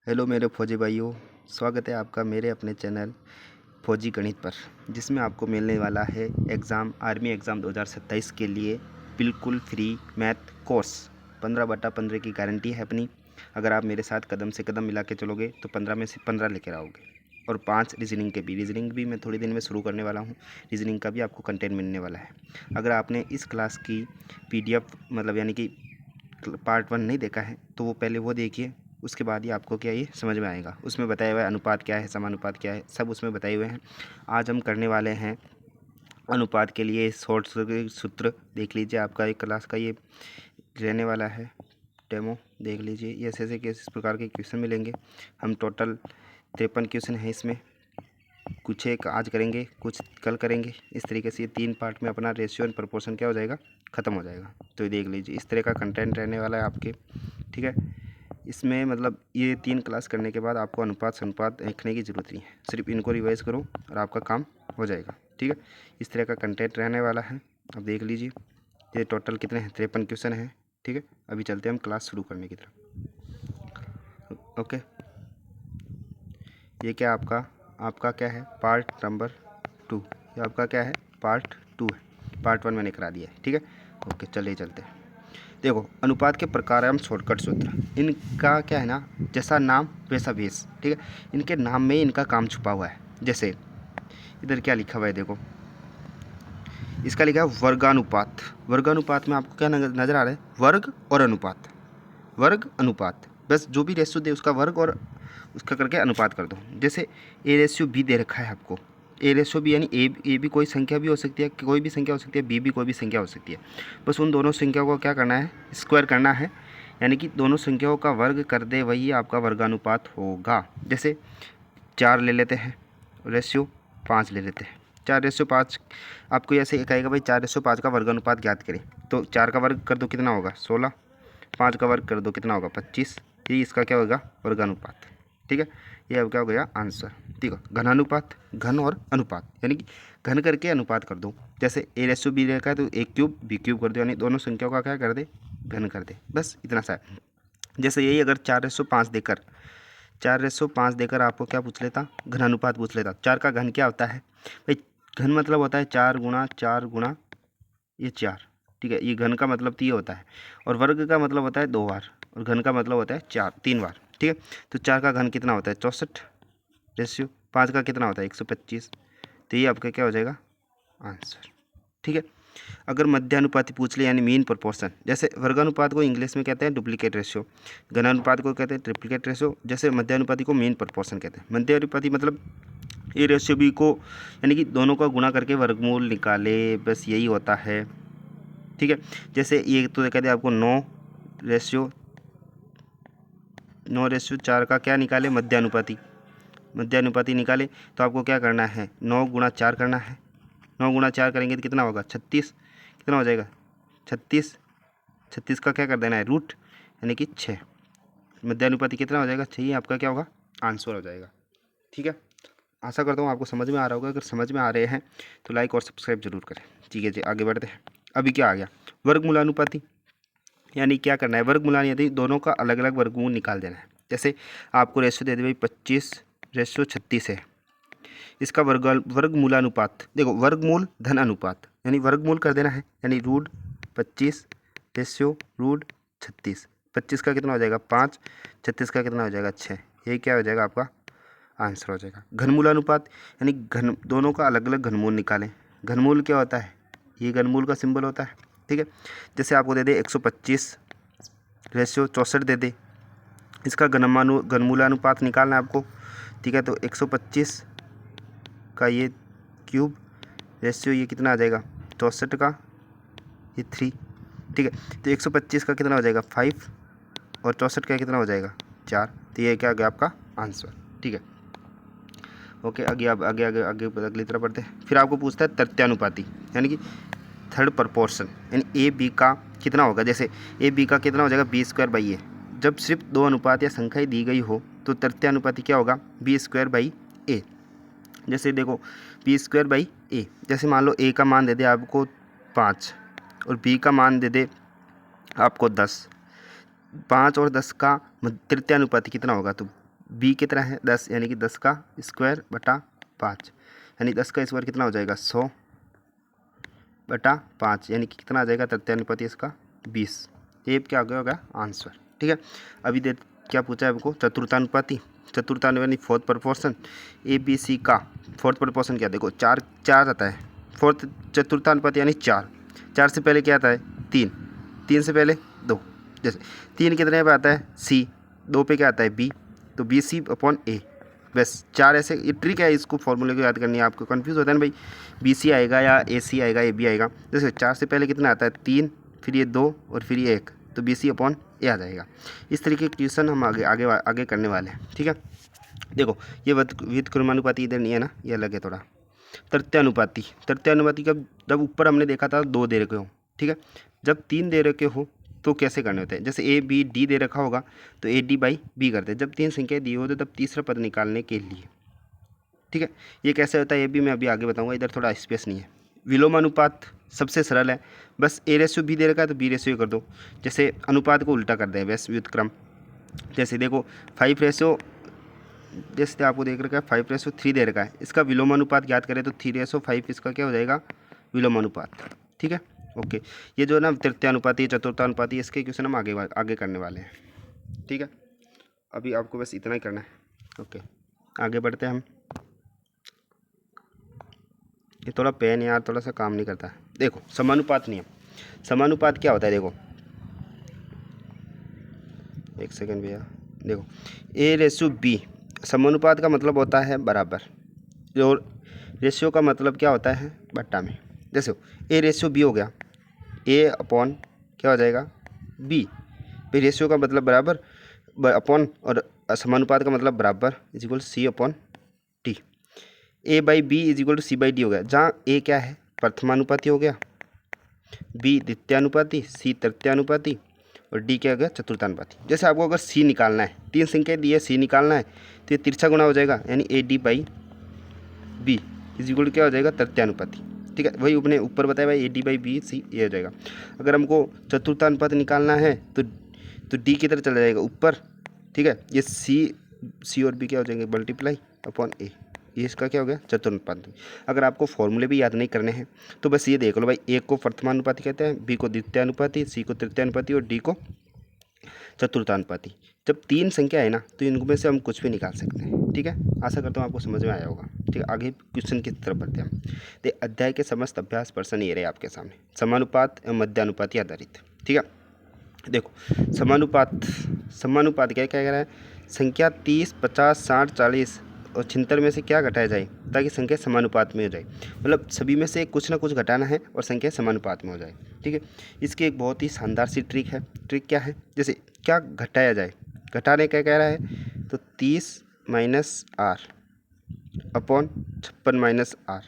Hello मेरे फौजी भाइयों, स्वागत है आपका मेरे अपने चैनल फौजी गणित पर, जिसमें आपको मिलने वाला है आर्मी एग्ज़ाम 2027 के लिए बिल्कुल फ्री मैथ कोर्स। 15/15 की गारंटी है अपनी। अगर आप मेरे साथ कदम से कदम मिला के चलोगे तो 15 में से 15 लेकर आओगे। और 5 रीजनिंग भी मैं थोड़ी दिन में शुरू करने वाला हूँ। रीजनिंग का भी आपको कंटेंट मिलने वाला है। अगर आपने इस क्लास की PDF मतलब यानी कि पार्ट 1 नहीं देखा है तो वो पहले वो देखिए, उसके बाद ही आपको क्या ये समझ में आएगा। उसमें बताया हुआ है अनुपात क्या है, समानुपात क्या है, सब उसमें बताए हुए हैं। आज हम करने वाले हैं अनुपात के लिए शॉर्ट सूत्र। देख लीजिए, आपका एक क्लास का ये रहने वाला है डेमो। देख लीजिए, ये ऐसे किस प्रकार के क्वेश्चन मिलेंगे। हम टोटल 53 क्वेश्चन हैं इसमें। कुछ एक आज करेंगे, कुछ कल करेंगे। इस तरीके से ये 3 पार्ट में अपना रेशियो एंड प्रोपोर्शन क्या हो जाएगा, ख़त्म हो जाएगा। तो देख लीजिए, इस तरह का कंटेंट रहने वाला है आपके। ठीक है, इसमें मतलब ये 3 क्लास करने के बाद आपको अनुपात शनुपात देखने की ज़रूरत नहीं है। सिर्फ इनको रिवाइज करो और आपका काम हो जाएगा। ठीक है, इस तरह का कंटेंट रहने वाला है। अब देख लीजिए, ये टोटल कितने हैं, 53 क्वेश्चन हैं। ठीक है, अभी चलते हैं हम क्लास शुरू करने की तरफ। ओके, ये क्या आपका क्या है, पार्ट नंबर 2। ये आपका क्या है, पार्ट 2 है। पार्ट 1 मैंने करा दिया है। ठीक है, ओके, चलिए चलते हैं। देखो, अनुपात के प्रकार एवं शॉर्टकट सूत्र, इनका क्या है ना, जैसा नाम वैसा भेष। ठीक है, इनके नाम में ही इनका काम छुपा हुआ है। जैसे इधर क्या लिखा हुआ है, देखो, इसका लिखा है वर्गानुपात। वर्गानुपात में आपको क्या नज़र आ रहा है, वर्ग और अनुपात, वर्ग अनुपात। बस जो भी रेशियो दे उसका वर्ग और उसका करके अनुपात कर दो। जैसे A/B दे रखा है आपको। A/B यानी ए भी कोई संख्या भी हो सकती है, कोई भी संख्या हो सकती है, बी भी कोई भी संख्या हो सकती है। बस उन दोनों संख्याओं को क्या करना है, स्क्वायर करना है, यानी कि दोनों संख्याओं का वर्ग कर दे, वही आपका वर्गानुपात होगा। जैसे 4 ले लेते हैं, रेशियो 5 ले लेते हैं। 4/5 आपको ऐसे कहेगा भाई 4/5 का वर्गानुपात ज्ञात करें, तो 4 का वर्ग कर दो कितना होगा 16, 5 का वर्ग कर दो कितना होगा 25। ये इसका क्या होगा, वर्गानुपात। ठीक है, ये अब क्या हो गया आंसर। ठीक है, घनानुपात, घन और अनुपात, यानी कि घन करके अनुपात कर दो। जैसे A/B रखा है तो A³ B³ कर दो, यानी दोनों संख्याओं का क्या कर दे, घन कर दे। बस इतना सा है। जैसे यही अगर 4/5 देकर आपको क्या पूछ लेता, घनानुपात पूछ लेता। 4 का घन क्या होता है भाई, घन मतलब होता है 4 गुणा 4 गुणा ये 4। ठीक है, ये घन का मतलब तो ये होता है, और वर्ग का मतलब होता है 2 बार, और घन का मतलब होता है 3 बार। ठीक है, तो 4 का घन कितना होता है 64 रेशियो, 5 का कितना होता है 125। तो ये आपका क्या हो जाएगा आंसर। ठीक है, अगर मध्यानुपाती पूछ ले यानी मीन प्रोपोर्शन, जैसे वर्गानुपात को इंग्लिश में कहते हैं डुप्लीकेट रेशियो, घनानुपात को कहते हैं ट्रिप्लीकेट रेशियो, जैसे मध्यानुपाती को मीन प्रोपोर्शन कहते हैं। मध्यानुपाती मतलब A/B को यानी कि दोनों का गुणा करके वर्गमूल निकाले, बस यही होता है। ठीक है, जैसे ये तो कहते हैं आपको 9/4 का क्या निकाले, मध्यानुपाती निकाले, तो आपको क्या करना है 9 गुणा 4 करना है। 9 गुणा 4 करेंगे तो कितना होगा 36, कितना हो जाएगा 36। 36 का क्या कर देना है रूट, यानी कि 6। मध्यानुपाती कितना हो जाएगा 6, ही आपका क्या होगा आंसर हो जाएगा। ठीक है, आशा करता हूँ आपको समझ में आ रहा होगा। अगर समझ में आ रहे हैं तो लाइक और सब्सक्राइब जरूर करें। ठीक है जी, आगे बढ़ते हैं। अभी क्या आ गया, वर्गमूलानुपाती, यानी क्या करना है, वर्गमूलानुपाती दोनों का अलग अलग वर्गमूल निकाल देना है। जैसे आपको रेशियो दे दे भाई 25/36 है, इसका वर्गमूलानुपात देखो, वर्गमूल धन अनुपात, यानी वर्गमूल कर देना है, यानी रूट 25/√36। 25 का कितना हो जाएगा 5, 36 का कितना हो जाएगा 6। यही क्या हो जाएगा आपका आंसर हो जाएगा। घनमूलानुपात, यानी घन दोनों का अलग अलग घनमूल निकालें। घनमूल क्या होता है, ये घनमूल का सिंबल होता है। ठीक है, जैसे आपको दे दे 125/64 दे दे, इसका घनमूलानुपात निकालना है आपको। ठीक है, तो 125 का ये क्यूब रेशियो ये कितना आ जाएगा 64 का ये 3। ठीक है, तो 125 का कितना हो जाएगा 5, और 64 का कितना हो जाएगा 4। तो ये क्या आ गया आपका आंसर। ठीक है, ओके, आगे अब आगे आगे आगे अगली तरफ बढ़ते हैं। फिर आपको पूछता है तृतीयानुपाती, यानी कि थर्ड प्रपोर्शन, यानी A/B का कितना होगा। जैसे A/B का कितना हो जाएगा B²/A। जब सिर्फ 2 अनुपात या संख्याएं दी गई हो तो तृतीयानुपाती क्या होगा B²/A। जैसे देखो B²/A, जैसे मान लो A का मान दे दे आपको 5 और B का मान दे दे आपको 10। 5 और 10 का तृतीयानुपाती कितना होगा, तो बी कितना है 10, यानी कि 10 का स्क्वायर बटा 5, यानी 10 का स्क्वायर कितना हो जाएगा 100 बटा 5, यानी कि कितना आ जाएगा तृतीयानुपाती इसका 20। ये क्या हो गया होगा आंसर। ठीक है, अभी दे क्या पूछा है हमको, चतुर्थानुपाती, चतुर्थानुपाती fourth proportion A B C का फोर्थ प्रोपोर्शन क्या, देखो चार चार आता है फोर्थ चतुर्थानुपाती यानी 4, 4 से पहले क्या आता है 3, 3 से पहले 2, जैसे 3 कितने पे आता है सी, 2 पे क्या आता है बी, तो बी सी अपॉन ए, बस 4 ऐसे। ये ट्रिक है, इसको फॉर्मूले को याद करनी है आपको। कंफ्यूज होता है ना भाई बी सी आएगा या ए सी आएगा ए बी आएगा, जैसे 4 से पहले कितना आता है 3, फिर ये 2 और फिर ये 1, तो बी सी अपॉन ए आ जाएगा। इस तरीके के क्वेश्चन हम आगे आगे आगे करने वाले हैं। ठीक है, देखो ये व्युत्क्रमानुपाती इधर नहीं है ना, ये अलग है थोड़ा। तृतीयानुपाती, तृतीयानुपाती का जब ऊपर हमने देखा था 2 दे रखे हो, ठीक है, जब 3 दे रखे हो तो कैसे करने होते हैं, जैसे ए बी डी दे रखा होगा तो ए डी बाई बी करते हैं। जब 3 संख्याएं दी हो तो तब तीसरा पद निकालने के लिए, ठीक है, ये कैसे होता है ये भी मैं अभी आगे बताऊंगा, इधर थोड़ा स्पेस नहीं है। विलोमानुपात सबसे सरल है, बस ए रेशियो बी दे रखा है तो बी रेशियो कर दो, जैसे अनुपात को उल्टा कर दें बस व्युत्क्रम। जैसे देखो 5 रेशियो, जैसे आपको देख रखा है 5:3 दे रखा है, इसका विलोमानुपात ज्ञात करें तो 3:5 इसका क्या हो जाएगा विलोमानुपात। ठीक है, ओके, ये जो है ना तृतीयानुपाती चतुर्थानुपाती इसके क्वेश्चन हम आगे करने वाले हैं। ठीक है, अभी आपको बस इतना ही करना है। ओके, आगे बढ़ते हैं हम। ये थोड़ा पेन यार थोड़ा सा काम नहीं करता है। देखो समानुपात नियम, समानुपात क्या होता है, देखो एक सेकेंड भैया, देखो ए रेशियो बी, समानुपात का मतलब होता है बराबर, और रेशियो का मतलब क्या होता है बट्टा में। जैसे ए रेशियो बी हो गया, ए अपॉन क्या हो जाएगा बी, फिर रेशियो का मतलब बराबर अपॉन, और समानुपात का मतलब बराबर is equal C upon T. A by B is equal to C by D हो गया, जहाँ ए क्या है प्रथमानुपाती हो गया, बी द्वितीयानुपाती, सी तृतीयानुपाती और डी क्या हो गया चतुर्थानुपाती। जैसे आपको अगर सी निकालना है, 3 संख्या दी है सी निकालना है तो ये तिरछा गुणा हो जाएगा, यानी A D by B is equal to क्या हो जाएगा तृतीयानुपाती। ठीक है, वही अपने ऊपर बताया भाई A D by B C ये हो जाएगा। अगर हमको चतुर्थानुपात निकालना है तो डी की तरह चला जाएगा ऊपर। ठीक है, ये सी और बी क्या हो जाएंगे मल्टीप्लाई अपॉन ए, ये इसका क्या हो गया चतुर्थानुपाती। अगर आपको फॉर्मूले भी याद नहीं करने हैं तो बस ये देख लो भाई, ए को प्रथमानुपाती कहते हैं, बी को द्वितीयानुपाती, सी को तृतीयानुपाती और डी को चतुर्थानुपाती। जब 3 संख्या है ना तो इनमें से हम कुछ भी निकाल सकते हैं। ठीक है, आशा करता हूँ आपको समझ में आया होगा। ठीक है, आगे क्वेश्चन की तरफ बढ़ते हैं हम। तो अध्याय के समस्त अभ्यास प्रश्न ये रहे आपके सामने, समानुपात एवं मध्यानुपाती आधारित। ठीक है, देखो समानुपात क्या कह रहा है, संख्या 30, 50, 60, 40 और 76 में से क्या घटाया जाए ताकि संख्या समानुपात में हो जाए, मतलब सभी में से कुछ ना कुछ घटाना है और संख्या समानुपात में हो जाए। ठीक है, इसकी एक बहुत ही शानदार सी ट्रिक है। ट्रिक क्या है, जैसे क्या घटाया जाए, घटाने क्या कह रहा है तो 30 minus R upon 56 minus R,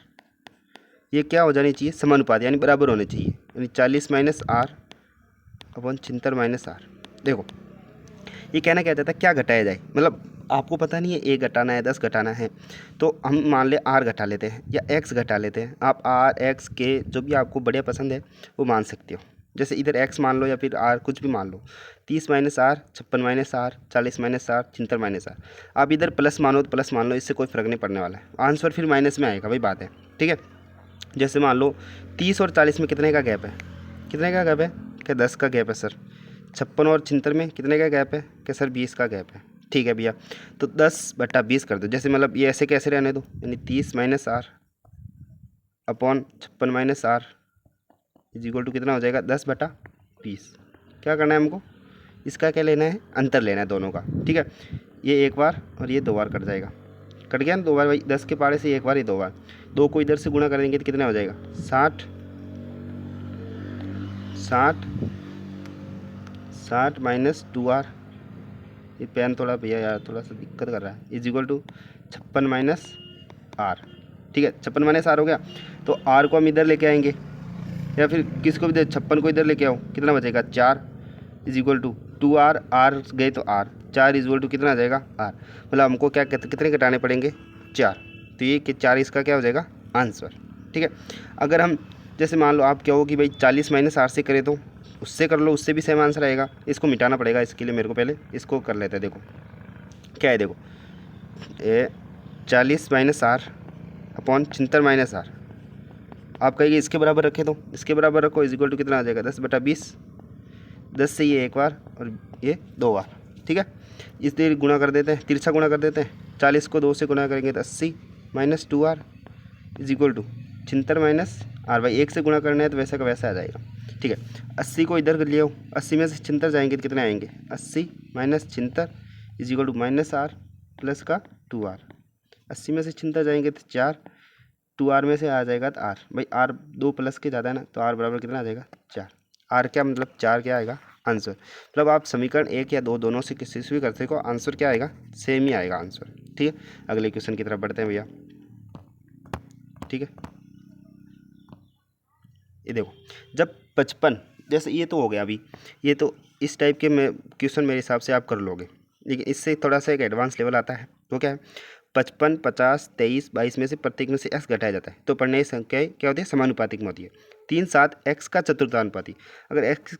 ये क्या हो जानी चाहिए समानुपात यानी बराबर होने चाहिए, यानी 40 minus R upon 76 minus R. देखो ये कहना क्या चाहता है क्या घटाया जाए, मतलब आपको पता नहीं है ए घटाना है 10 घटाना है, तो हम मान ले आर घटा लेते हैं या एक्स घटा लेते हैं। आप आर एक्स के जो भी आपको बढ़िया पसंद है वो मान सकते हो, जैसे इधर एक्स मान लो या फिर आर कुछ भी मान लो। 30 minus R 56 minus R 40 minus R 76 minus R, आप इधर प्लस मानो तो प्लस मान लो, इससे कोई फ़र्क नहीं पड़ने वाला है, आंसर फिर माइनस में आएगा, वही बात है। ठीक है, जैसे मान लो 30 और 40 में कितने का गैप है, कितने का गैप है क्या 10 का गैप है सर। 56 और 76 में कितने का गैप है क्या सर 20 का गैप है। ठीक है भैया, तो 10/20 कर दो, जैसे मतलब ये ऐसे कैसे रहने दो, यानी 30 minus R upon 56 minus R is equal to कितना हो जाएगा 10/20। क्या करना है हमको, इसका क्या लेना है अंतर लेना है दोनों का। ठीक है, ये एक बार और ये 2 बार कट जाएगा, कट गया ना 2 बार भाई, 10 के पारे से एक बार, ये 2 बार, 2 को इधर से गुणा करेंगे तो कितना हो जाएगा 60 माइनस 2r, ये पेन थोड़ा भैया यार थोड़ा सा दिक्कत कर रहा है, is equal to 56 minus R. ठीक है, 56 माइनस आर हो गया, तो आर को हम इधर लेके आएंगे या फिर किसको भी दे 56 को इधर लेके आओ, कितना बचेगा 4 is equal to 2r, are गए तो आर, 4 इज इक्वल टू कितना आ जाएगा आर, मतलब हमको क्या कितने घटाने पड़ेंगे 4, तो ये कि 4 इसका क्या हो जाएगा आंसर। ठीक है, अगर हम जैसे मान लो आप क्या हो कि भाई 40 माइनस आर से करें तो उससे कर लो, उससे भी सेम आंसर आएगा, इसको मिटाना पड़ेगा, इसके लिए मेरे को पहले इसको कर लेते हैं। देखो क्या है देखो, 40 minus R upon 76 minus R. आप कहेंगे इसके बराबर रखे तो इसके बराबर रखो, इज इक्वल टू कितना आ जाएगा 10/20। 10 से ये एक बार और ये 2 बार, ठीक है। इसलिए गुणा कर देते हैं, तिरछा गुणा कर देते हैं। 40 को 2 से गुणा करेंगे तो 80 minus 2r is equal to 76 minus R. भाई 1 से गुणा करना है तो वैसा का वैसा आ जाएगा, ठीक है। 80 को इधर कर लिया हो, 80 में से 76 जाएंगे तो कितने आएंगे, 80 minus 76 is equal to minus R plus का 2r। 80 में से 76 जाएंगे तो 4, 2r में से आ जाएगा तो r। भाई r 2 प्लस के ज़्यादा है ना, तो r बराबर कितना आ जाएगा 4। r क्या मतलब 4 क्या आएगा आंसर। मतलब आप समीकरण 1 या 2 दोनों से किसी से भी कर सको, आंसर क्या आएगा सेम ही आएगा आंसर, ठीक है। अगले क्वेश्चन की तरफ बढ़ते हैं भैया, ठीक है। ये देखो, जब 55, जैसे ये तो हो गया अभी, ये तो इस टाइप के में क्वेश्चन मेरे हिसाब से आप कर लोगे, लेकिन इससे थोड़ा सा एक एडवांस लेवल आता है। तो क्या है, 55, 50, 23, 22 में से प्रत्येक में से x घटाया जाता है तो पढ़ने की संख्याएं क्या होती है, समानुपातिक में होती है। 3, 7 x का चतुर्थानुपाती। अगर x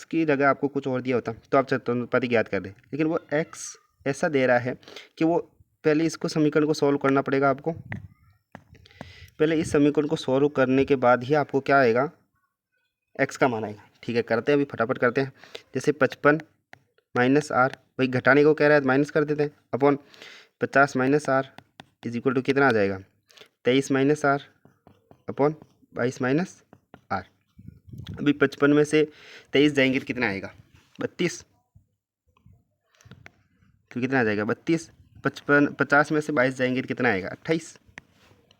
की जगह आपको कुछ और दिया होता तो आप चतुर्थानुपाती याद कर दें, लेकिन वो x ऐसा दे रहा है कि वो पहले इसको समीकरण को सॉल्व करना पड़ेगा आपको। पहले इस समीकरण को सॉल्व करने के बाद ही आपको क्या आएगा, x का मान आएगा, ठीक है। करते हैं अभी फटाफट करते हैं। जैसे 55 माइनस आर, भाई घटाने को कह रहा है माइनस कर देते हैं, upon 50 minus R is equal to कितना आ जाएगा 23 minus R upon 22 minus R. अभी 55 में से 23 जाएंगे तो कितना आएगा 32, तो कितना आ जाएगा 32। 50 में से 22 जाएंगे तो कितना आएगा 28।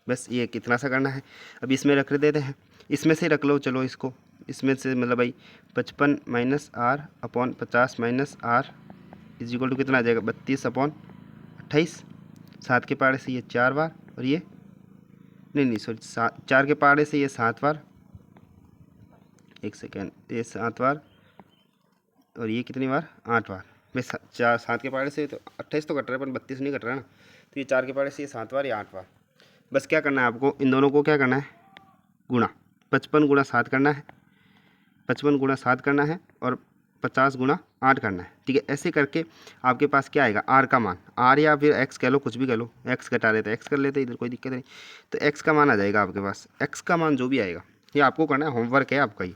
बस ये कितना सा करना है। अभी इसमें रख देते हैं, इसमें से रख लो, चलो इसको इसमें से, मतलब भाई 55 minus R upon 50 minus R is equal to कितना आ जाएगा 32 अपॉन 28। 7 के पहाड़े से ये 4 बार और ये नहीं सॉरी 4 के पहाड़े से ये 7 बार, एक सेकेंड, ये 7 बार और ये कितनी बार 8 बार। मैं 7 के पहाड़े से तो 28 तो कट रहा है, पर 32 नहीं कट रहा है ना, तो ये 4 के पहाड़े से ये 7 बार या 8 बार। बस क्या करना है आपको, इन दोनों को क्या करना है गुणा, 55 गुणा 7 करना है, 55 गुणा 7 करना है और 50 गुणा 8 करना है, ठीक है। ऐसे करके आपके पास क्या आएगा आर का मान, आर या फिर एक्स कह लो, कुछ भी कह लो, एक्स घटा लेते एक्स कर लेते, इधर कोई दिक्कत नहीं। तो एक्स का मान आ जाएगा आपके पास, एक्स का मान जो भी आएगा, ये आपको करना है, होमवर्क है आपका ही।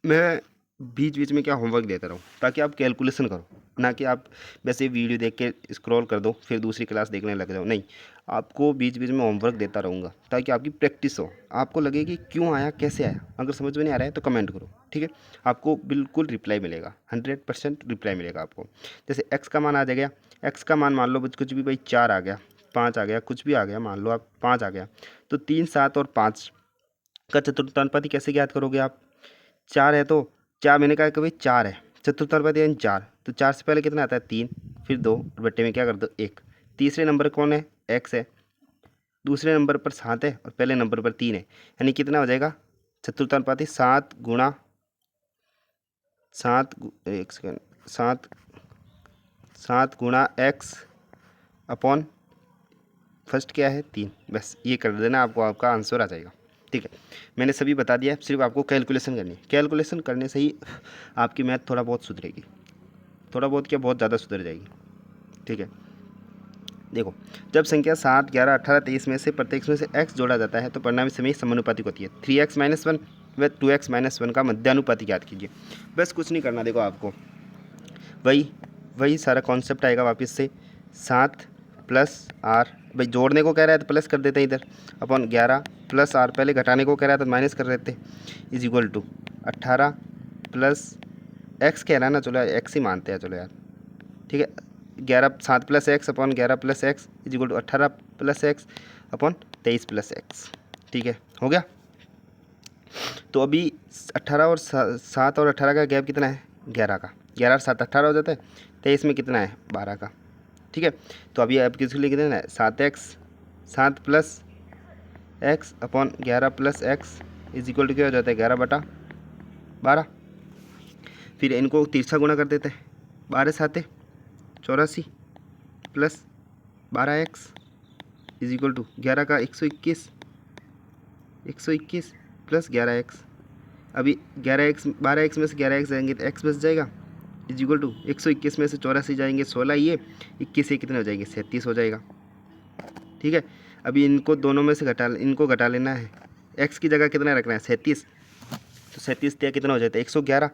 मैं बीच बीच में क्या होमवर्क देता रहूँ ताकि आप कैलकुलेशन करो, ना कि आप वैसे वीडियो देख के स्क्रॉल कर दो फिर दूसरी क्लास देखने लग जाओ। नहीं, आपको बीच बीच में होमवर्क देता रहूँगा ताकि आपकी प्रैक्टिस हो, आपको लगे कि क्यों आया कैसे आया। अगर समझ में नहीं आ रहा है तो कमेंट करो, ठीक है। आपको बिल्कुल रिप्लाई मिलेगा, 100% रिप्लाई मिलेगा आपको। जैसे एक्स का मान आ जाएगा, एक्स का मान मान लो कुछ भी, भाई 4 आ गया, 5 आ गया, कुछ भी आ गया, मान लो आप 5 आ गया, तो 3, 7 और 5 का चतुर्थानुपाती कैसे ज्ञात करोगे आप। 4 है तो 4, मैंने कहा कि भाई 4 है, चतुर्थानुपाती यानी 4, तो 4 से पहले कितना आता है 3, फिर 2 और बट्टे में क्या कर दो 1। तीसरे नंबर कौन है, एक्स है, दूसरे नंबर पर 7 है और पहले नंबर पर 3 है, यानी कितना हो जाएगा चतुर्थानुपाती 7 गुणा 7, एक सेकेंड, 7 गुणा एक्स अपॉन फर्स्ट क्या है 3। बस ये कर देना, आपको आपका आंसर आ जाएगा, ठीक है। मैंने सभी बता दिया, सिर्फ आपको कैलकुलेशन करनी है। कैलकुलेशन करने से ही आपकी मैथ थोड़ा बहुत सुधरेगी, थोड़ा बहुत क्या बहुत ज़्यादा सुधर जाएगी, ठीक है। देखो, जब संख्या 7, 11, 18, 23 में से प्रत्येक में से x जोड़ा जाता है तो परिणामी समय समानुपातिक होती है। 3x - 1 व 2x - 1 का मध्यानुपाती याद कीजिए। बस कुछ नहीं करना, देखो आपको वही सारा कॉन्सेप्ट आएगा वापस से। 7 प्लस आर, भाई जोड़ने को कह रहा है तो प्लस कर देते हैं इधर, अपॉन 11 प्लस आर, पहले घटाने को कह रहा है तो माइनस कर देते, is equal to 18 plus X कह रहा है ना, चलो एक्स ही मानते हैं, चलो यार, ठीक है। 11 7 plus X upon 11 plus X is equal to 18 plus X upon 23 plus X, ठीक है, हो गया। तो अभी 18 और 7 और 18 का गैप कितना है 11 का, 11 और 7 18 हो जाता है, 23 में कितना है 12 का, ठीक है। तो अभी आप किसके लिए कितना है 7 plus X upon 11 plus X is equal to क्या हो जाता है 11/12। फिर इनको तिरछा गुणा कर देते हैं, 12 7 84 plus 12x is equal to 11 का 121 प्लस 11x। अभी 12x में से 11x जाएंगे तो x बच जाएगा इज इक्वल टू 121 में से 84 जाएंगे 16, ये 21 से कितने हो जाएंगे 37 हो जाएगा। ठीक है, अभी इनको दोनों में से इनको घटा लेना है। x की जगह कितना रखना है 37, तो 37 दिया कितना हो जाता है 111।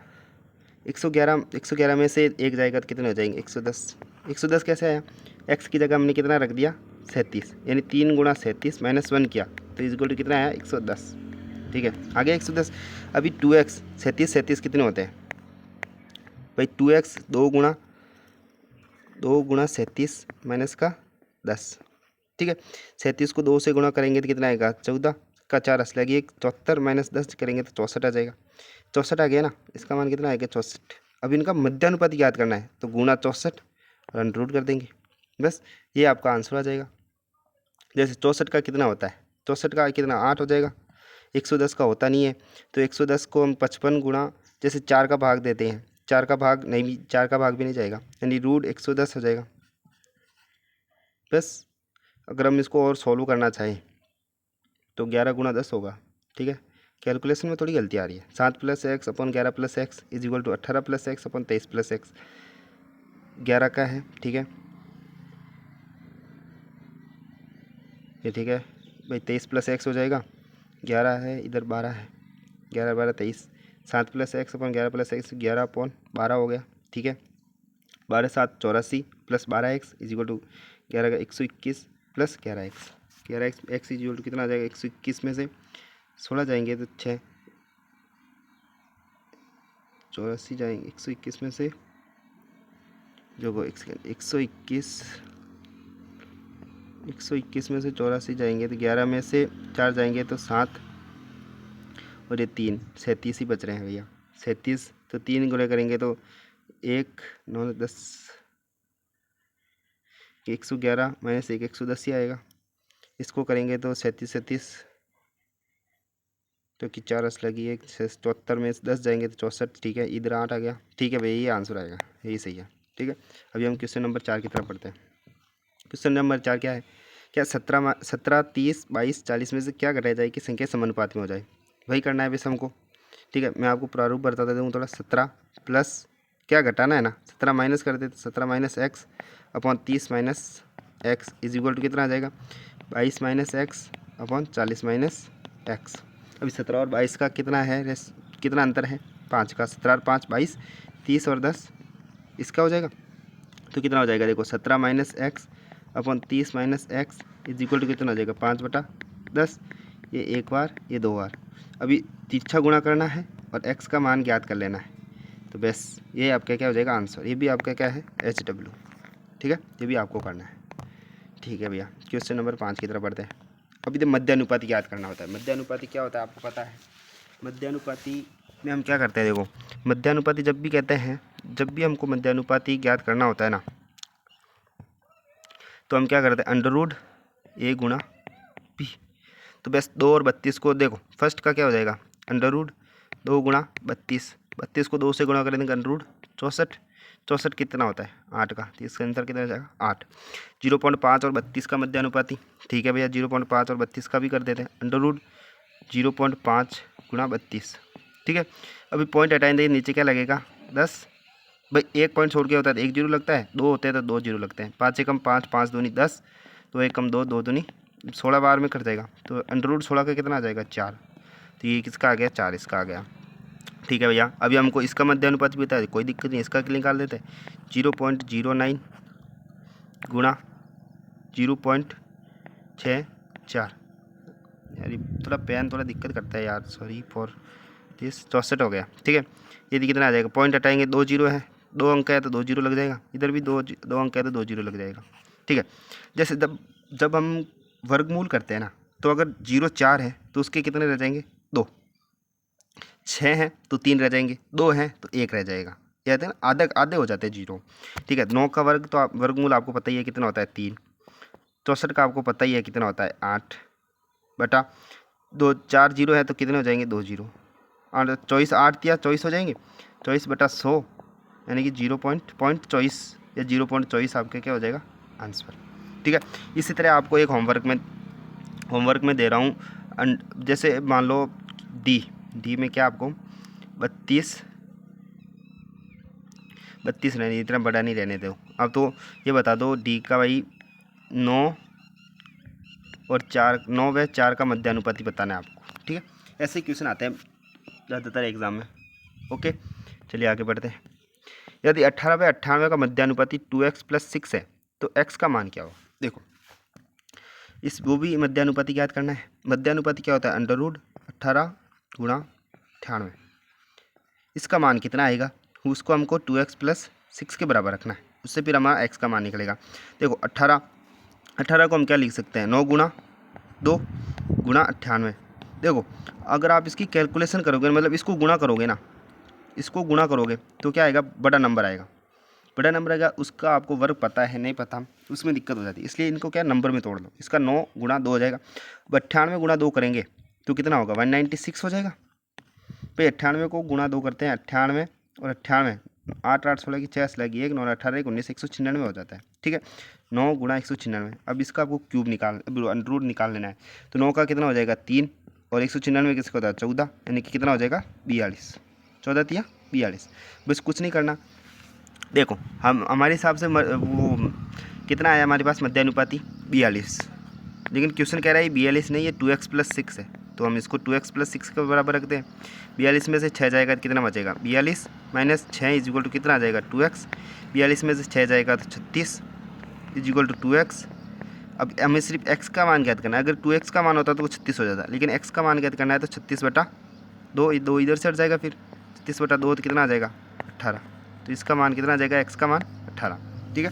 111 में से एक जाएगा तो कितने हो जाएंगे 110। 110 कैसे आया, x की जगह हमने कितना रख दिया 37, यानी 3 गुणा 37 माइनस 1 किया तो इज इक्वल टू कितना आया 110। ठीक है, आगे 110। अभी 2x 37 कितने होते हैं भाई, 2x 2 गुणा 37 माइनस का 10। ठीक है, 37 को 2 से गुणा करेंगे तो कितना आएगा 14 का 4 असला लगी 74 माइनस 10 करेंगे तो 64 आ जाएगा। 64 आ गया ना, इसका मान कितना आएगा 64। अब इनका मध्यानुपाती याद करना है तो गुणा 64 और अंडर कर देंगे, बस ये आपका आंसर आ जाएगा। जैसे 64 का कितना होता है, 64 का कितना 8 हो जाएगा, 110 का होता नहीं है तो 110 को हम 55 गुणा, जैसे 4 का भाग देते हैं, 4 का भाग नहीं, 4 का भाग भी नहीं जाएगा, यानी रूट 110 हो जाएगा। बस अगर हम इसको और सॉल्व करना चाहें तो 11 गुणा 10 होगा। ठीक है, कैलकुलेशन में थोड़ी गलती आ रही है। 7 plus X upon 11 plus X is equal to 18 plus X upon 23 plus X 11 का है। ठीक है, ये ठीक है भाई, 23 प्लस एक्स हो जाएगा, 11 है इधर 12 है, 11 12 23, 7 plus X upon 11 plus X 11 upon 12 हो गया। ठीक है, 12 7 84 plus 12 X is equal to 11 का 121 plus 11 X, 11 X is equal to कितना आ जाएगा 121 में से 16 जाएंगे तो 6, 84 जाएंगे 121 में से जो 121 में से 84 जाएंगे तो 11 में से 4 जाएंगे तो 7 और ये 3, 37 ही बच रहे हैं भैया। 37 तो 3 गुणे करेंगे तो 1 9 10, 111 माइनस 1 110 ही आएगा। इसको करेंगे तो 37 तो कि 4 अस लगी 1 74 में 10 जाएंगे तो 64। ठीक है, इधर 8 आ गया। ठीक है भैया, ये आंसर आएगा, यही सही है। ठीक है, अभी हम क्वेश्चन नंबर 4 की तरफ पढ़ते हैं। क्वेश्चन नंबर 4 क्या है, क्या 17 30 22 40 में से क्या घटाई जाए कि संख्या समानुपाती में हो जाए, वही करना है वैसे हमको। ठीक है, मैं आपको प्रारूप बताता दूँ थोड़ा। 17 प्लस क्या घटाना है ना, 17 माइनस कर देते, 17 minus X upon 30 minus X is equal to कितना आ जाएगा 22 minus X upon 40 minus X. अभी 17 और 22 का कितना है, कितना अंतर है 5 का, 17 और 5 22, 30 और 10 इसका हो जाएगा तो कितना हो जाएगा देखो 17 minus X upon 30 minus X is equal to कितना हो जाएगा 5/10। ये एक बार ये 2 बार, अभी तिरछा गुणा करना है और x का मान ज्ञात कर लेना है, तो बस ये आपका क्या हो जाएगा आंसर। ये भी आपका क्या है HW। ठीक है, ये भी आपको करना है। ठीक है भैया, क्वेश्चन नंबर 5 की तरफ बढ़ते हैं। अभी तो मध्यानुपाती याद करना होता है। मध्यानुपाती क्या होता है आपको पता है। मध्यानुपाती में हम क्या करते हैं, देखो मध्यानुपाती जब भी कहते हैं, जब भी हमको मध्यानुपाती ज्ञात करना होता है ना, तो हम क्या करते हैं √a गुणा b। तो बस 2 और 32 को देखो, फर्स्ट का क्या हो जाएगा √2 गुणा 32, 32 को 2 से गुणा करेंगे √64, 64 कितना होता है 8 का, तो इसका आंसर कितना हो जाएगा 8। 0.5 और 32 का मध्यानुपाती। ठीक है भैया, 0.5 और 32 का भी कर देते हैं √0.5 गुणा 32। ठीक है, अभी पॉइंट हटाएंगे नीचे क्या लगेगा 10, भाई एक पॉइंट छोड़ के होता है तो 1 जीरो लगता है, 2 होते हैं तो 2 जीरो लगते हैं। 5 एकम 5, 5 दूनी 10, 2 एकम 2, 2 दूनी 16 बार में कट जाएगा, तो √16 का कितना आ जाएगा 4, तो ये किसका आ गया 4, इसका आ गया। ठीक है भैया, अभी हमको इसका मध्यानुपात भी बता है, कोई दिक्कत नहीं, इसका निकाल देते हैं 0.09 गुणा 0.64। यार थोड़ा पेन थोड़ा दिक्कत करता है यार, सॉरी फॉर दिस। 64 हो गया। ठीक है, ये कितना आ जाएगा, पॉइंट हटाएंगे 2 जीरो है, 2 अंक है तो 2 जीरो लग जाएगा, इधर भी 2 अंक है तो 2 जीरो लग जाएगा। ठीक है, जैसे जब हम वर्गमूल करते हैं ना, तो अगर 0 4 है तो उसके कितने रह जाएंगे 2, 6 हैं तो 3 रह जाएंगे, 2 हैं तो 1 रह जाएगा, ये आते हैं ना आधे आधे हो जाते हैं 0। ठीक है, 9 का वर्ग तो वर्गमूल आपको पता ही है कितना होता है 3। 64 का आपको पता ही है कितना होता है 8 बटा 2, 4 जीरो है तो कितने हो जाएंगे 2 जीरो, और 24 8 या 24 हो जाएंगे, 24/100 यानी कि 0.24 या 0.24 आपके क्या हो जाएगा आंसर। ठीक है, इसी तरह आपको एक होमवर्क में दे रहा हूँ। जैसे मान लो डी में क्या आपको 32 32 रहने, इतना बड़ा नहीं रहने दो। अब तो ये बता दो डी का भाई 9 और 4, 9 व 4 का मध्यानुपाती बताना है आपको, ठीक है। ऐसे क्वेश्चन आते हैं ज़्यादातर एग्जाम में। ओके, चलिए आगे बढ़ते हैं। यदि 18 व 98 का मध्यानुपाती 2x + 6 है तो x का मान क्या होगा। देखो इस वो भी मध्यानुपाती ज्ञात करना है। मध्यानुपाती क्या होता है, √18 × 98। इसका मान कितना आएगा, उसको हमको 2x + 6 के बराबर रखना है, उससे फिर हमारा x का मान निकलेगा। देखो 18 को हम क्या लिख सकते हैं, 9 × 2 × 98। देखो अगर आप इसकी कैलकुलेशन करोगे, मतलब इसको गुणा करोगे ना, इसको गुणा करोगे तो क्या आएगा, बड़ा नंबर आएगा। बड़ा नंबर आएगा, उसका आपको वर्ग पता है नहीं पता, उसमें दिक्कत हो जाती है। इसलिए इनको क्या नंबर में तोड़ दो। इसका 9 × 2 हो जाएगा। अब 98 × 2 करेंगे तो कितना होगा, 196 हो जाएगा। भाई 98 को गुणा 2 करते हैं, 98 और 98, 8 8 16 की 6 लगी 1 9 18 1 19 196 हो जाता है, ठीक है। 9 × 196। अब इसका आपको क्यूब अंडर निकाल लेना है। तो 9 का कितना हो जाएगा 3 और 196 किसका होता है 14, यानी कि कितना हो जाएगा 42। 14 तिया 42। बस कुछ नहीं करना। देखो हम हमारे हिसाब से वो कितना आया हमारे पास मध्यानुपाती 42, लेकिन क्वेश्चन कह रहा है 42 नहीं, ये 2x + 6 है। तो हम इसको 2x + 6 के बराबर रखते हैं। 42 में से 6 जाएगा तो कितना बचेगा, 42 - 6 = कितना आ जाएगा 2x। 42 में से 6 जाएगा तो 36 = 2x। अब हमें सिर्फ x का मान ज्ञात करना है। अगर 2x का मान होता तो वो 36 हो जाता, लेकिन x का मान ज्ञात करना है तो 36/2, 2 इधर से हट जाएगा, फिर 36/2 तो कितना आ जाएगा 18। तो इसका मान कितना आ जाएगा, x का मान 18, ठीक है।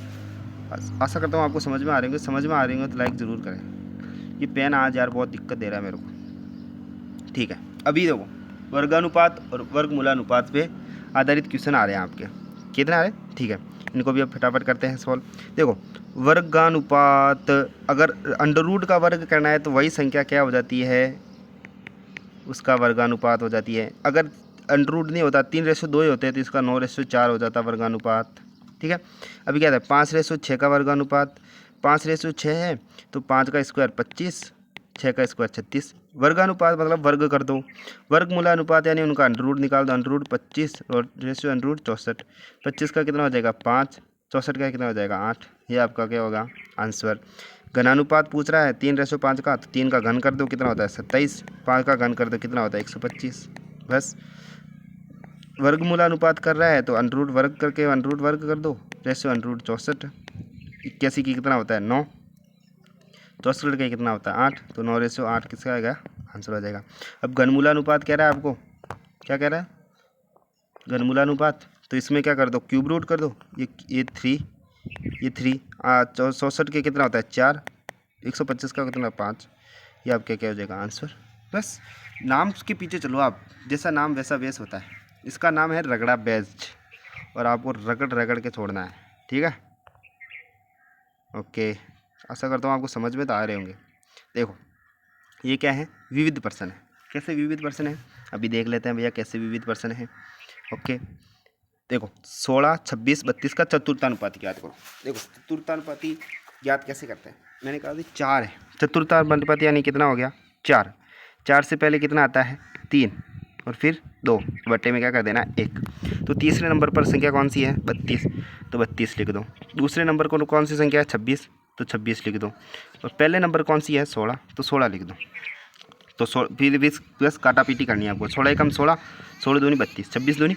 आशा करता हूँ आपको समझ में आ रहे होंगे। समझ में आ रहे होंगे तो लाइक ज़रूर करें। ये पेन आज यार बहुत दिक्कत दे रहा है मेरे को, ठीक है। अभी देखो वर्गानुपात और वर्गमूलानुपात पे आधारित क्वेश्चन आ रहे हैं आपके, कितने आ रहे हैं, ठीक है। इनको भी अब फटाफट करते हैं सॉल्व। देखो वर्गानुपात, अगर अंडर का वर्ग करना है तो वही संख्या क्या हो जाती है, उसका वर्गानुपात हो जाती है। अगर अंडर नहीं होता, 3:2 ही होते हैं, तो इसका 9:4 हो जाता वर्गानुपात, ठीक है। अभी क्या था 5:6 का वर्गानुपात, 5:6 है तो 5 का स्क्वायर 25, 6 का स्क्वायर 36। वर्गानुपात मतलब वर्ग कर दो। वर्गमूलानुपात यानी उनका अंडर निकाल दो। अंडर 25 और रेशियो अंडर 64। 25 का कितना हो जाएगा 5, 64 का कितना हो जाएगा 8। ये आपका क्या होगा आंसर। घनानुपात पूछ रहा है 3:5 का, तो 3 का घन कर दो कितना होता है 27, 5 का घन कर दो कितना होता है 125, बस। वर्गमूलानुपात कर रहा है तो अंडर वर्ग करके अंडर वर्ग कर दो। रेशियो अंडर 64, 81 की कितना होता है 9, 64 का कितना होता है 8, तो 9:8 किसका आएगा आंसर हो जाएगा। अब घनमूलानुपात कह रहा है आपको, क्या कह रहा है घनमूलानुपात, तो इसमें क्या कर दो क्यूब रूट कर दो। ये 3 64 के कितना होता है 4, 125 का कितना 5। ये आपका क्या हो जाएगा आंसर। बस नाम के पीछे चलो आप, जैसा नाम वैसा वेश होता है। इसका नाम है रगड़ा बेस्ट, और आपको रगड़ के छोड़ना है, ठीक है। ओके, आशा करता हूँ आपको समझ में तो आ रहे होंगे। देखो ये क्या है, विविध प्रश्न है। कैसे विविध प्रश्न है अभी देख लेते हैं भैया, कैसे विविध प्रश्न है। ओके देखो 16, 26, 32 का चतुर्थानुपाती ज्ञात करो। देखो चतुर्थानुपाती ज्ञात कैसे करते हैं, मैंने कहा था 4 है। चतुर्थानुपाती यानी कितना हो गया 4। 4 से पहले कितना आता है 3 और फिर 2 बट्टे में क्या कर देना 1। तो तीसरे नंबर पर संख्या कौन सी है 32, तो 32 लिख दो। दूसरे नंबर को कौन सी संख्या है 26, तो 26 लिख दो। और पहले नंबर कौन सी है 16, तो 16 लिख दो। तो फिर बस काटा पीटी करनी है आपको। 16 कम 16, 16 दूनी 32, 26 दूनी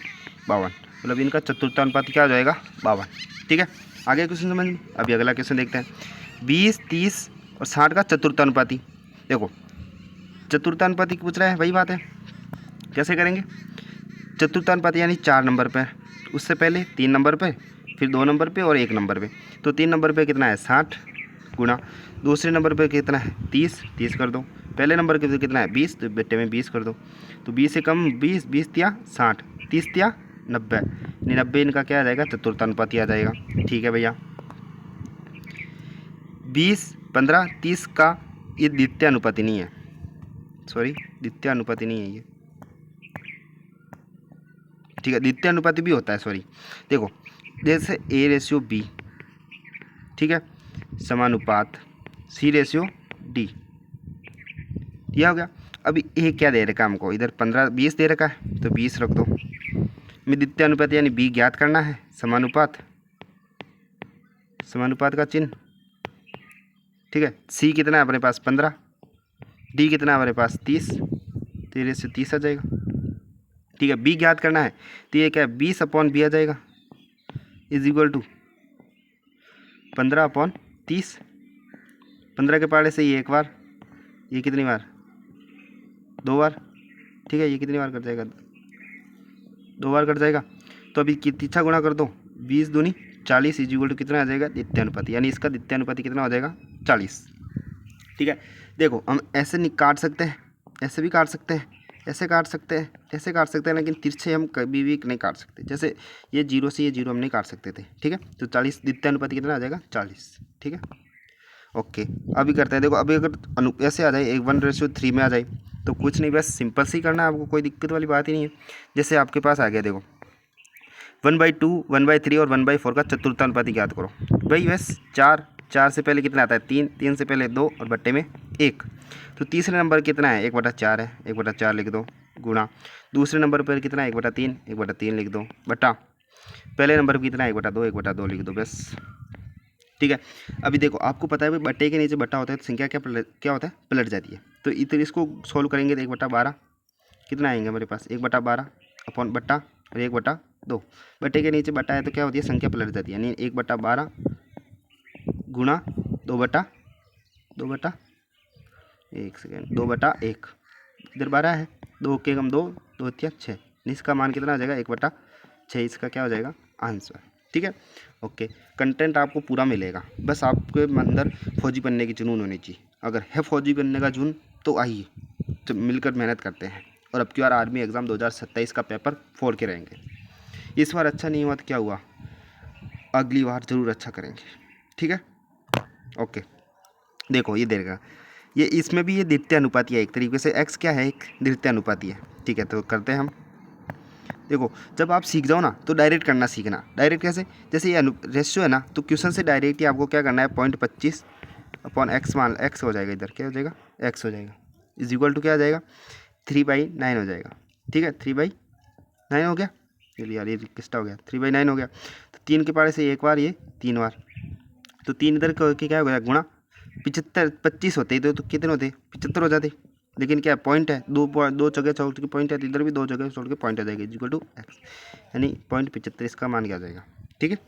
52, मतलब इनका चतुर्थानुपाती क्या हो जाएगा 52, ठीक है। आगे क्वेश्चन समझ में। अभी अगला क्वेश्चन देखते हैं 20, 30 और 60 का चतुर्थानुपाती। देखो चतुर्थानुपाती पूछ रहा है, वही बात है। कैसे करेंगे चतुर्थानुपाती यानी 4 नंबर पे, उससे पहले 3 नंबर पे, फिर 2 नंबर पे और 1 नंबर पे। तो 3 नंबर पे कितना है 60 गुणा, दूसरे नंबर पे कितना है 30, 30 कर दो। पहले नंबर के कितना है 20, तो बेटे में 20 कर दो। तो 20 से कम 20, 20 तिया 60, 30 तिया 90, 90 इनका क्या आ जाएगा चतुर्थानुपाती आ जाएगा, ठीक है भैया। 20, 15, 30 का ये द्वितीय अनुपाती नहीं है, सॉरी द्वितीय अनुपाती नहीं है ये, ठीक है। द्वितीय अनुपाती भी होता है, सॉरी। देखो जैसे A/B, ठीक है, समानुपात C/D, यह हो गया। अभी ए क्या दे रखा है हमको, इधर 15, 20 दे रखा है, तो 20 रख दो। में द्वितीय अनुपात यानी बी ज्ञात करना है। समानुपात, समानुपात का चिन्ह, ठीक है। सी कितना है अपने पास 15, डी कितना है हमारे पास 30, 13 से 30 आ जाएगा, ठीक है। बी ज्ञात करना है तो ये क्या है 20/बी आ जाएगा इज इक्वल टू 15/30। 15 के पहाड़े से ये एक बार, ये कितनी बार 2 बार, ठीक है। ये कितनी बार कट जाएगा 2 बार कट जाएगा। तो अभी तीछा गुणा कर दो, 20 दूनी 40 इज इक्वल टू कितना आ जाएगा द्वितीय अनुपाती, यानी इसका द्वितीय अनुपाती कितना हो जाएगा 40, ठीक है। देखो हम ऐसे नहीं काट सकते हैं, ऐसे भी काट सकते हैं, ऐसे काट सकते हैं, ऐसे काट सकते हैं, लेकिन तिरछे हम कभी भी नहीं काट सकते। जैसे ये 0 से ये 0 हम नहीं काट सकते थे, ठीक है। तो 40 द्वितीय अनुपाती कितना आ जाएगा 40, ठीक है। ओके अभी करते हैं। देखो अभी अगर ऐसे आ जाए 1:3 में आ जाए तो कुछ नहीं, बस सिंपल से ही करना है आपको, कोई दिक्कत वाली बात ही नहीं है। जैसे आपके पास आ गया, देखो 1/2, 1/3 और 1/4 का चतुर्थानुपाती ज्ञात करो। भाई बस 4 से पहले कितना आता है 3, 3 से पहले 2 और बट्टे में 1। तो तीसरे नंबर कितना है 1/4 है, 1/4 लिख दो, गुणा दूसरे नंबर पर कितना है 1/3, 1/3 लिख दो, बटा पहले नंबर पर कितना है 1/2, 1/2 लिख दो, बस, ठीक है। अभी देखो आपको पता है भाई बट्टे के नीचे बट्टा होता है तो संख्या क्या होता है पलट जाती है। तो इधर इसको सोल्व करेंगे तो 1/12 कितना आएंगे हमारे पास 1/12 अपॉन बट्टा और 1/2। बट्टे के नीचे बट्टा है तो क्या होती है संख्या पलट जाती है, यानी 1/12 गुणा 2/1, इधर 12 है, 2 के कम 2, 2 × 6, इसका मान कितना आ जाएगा 1/6, इसका क्या हो जाएगा आंसर, ठीक है। ओके कंटेंट आपको पूरा मिलेगा, बस आपके अंदर फौजी बनने की जुनून होनी चाहिए। अगर है फौजी बनने का जुनून तो आइए तो मिलकर मेहनत करते हैं और अब की बार आर्मी एग्ज़ाम 2027 का पेपर फोड़ के रहेंगे। इस बार अच्छा नहीं हुआ तो क्या हुआ, अगली बार ज़रूर अच्छा करेंगे, ठीक है। ओके देखो ये देगा, ये इसमें भी ये द्वितीय अनुपाती है एक तरीके से, x क्या है एक द्वितीय अनुपाती है, ठीक है। तो करते हैं हम, देखो जब आप सीख जाओ ना तो डायरेक्ट करना सीखना। डायरेक्ट कैसे, जैसे ये रेशियो है ना तो क्वेश्चन से डायरेक्ट ही आपको क्या करना है 0.25/x मान x हो जाएगा, इधर क्या हो जाएगा x हो जाएगा इज इक्वल टू क्या आ जाएगा 3/9 हो जाएगा, ठीक है। 3/9 हो गया, चलिए यार ये किसका हो गया 3/9 हो गया। तो 3 के पारे से एक बार, ये 3 बार, तो 3 इधर के क्या हो गया गुणा 25 होते तो कितने होते 75 हो जाते, लेकिन क्या पॉइंट है दो जगह छोड़ के पॉइंट है, तो इधर भी 2 जगह छोड़ के पॉइंट आ जाएगा इक्वल टू x, यानी 0.75 इसका मान क्या आ जाएगा, ठीक है।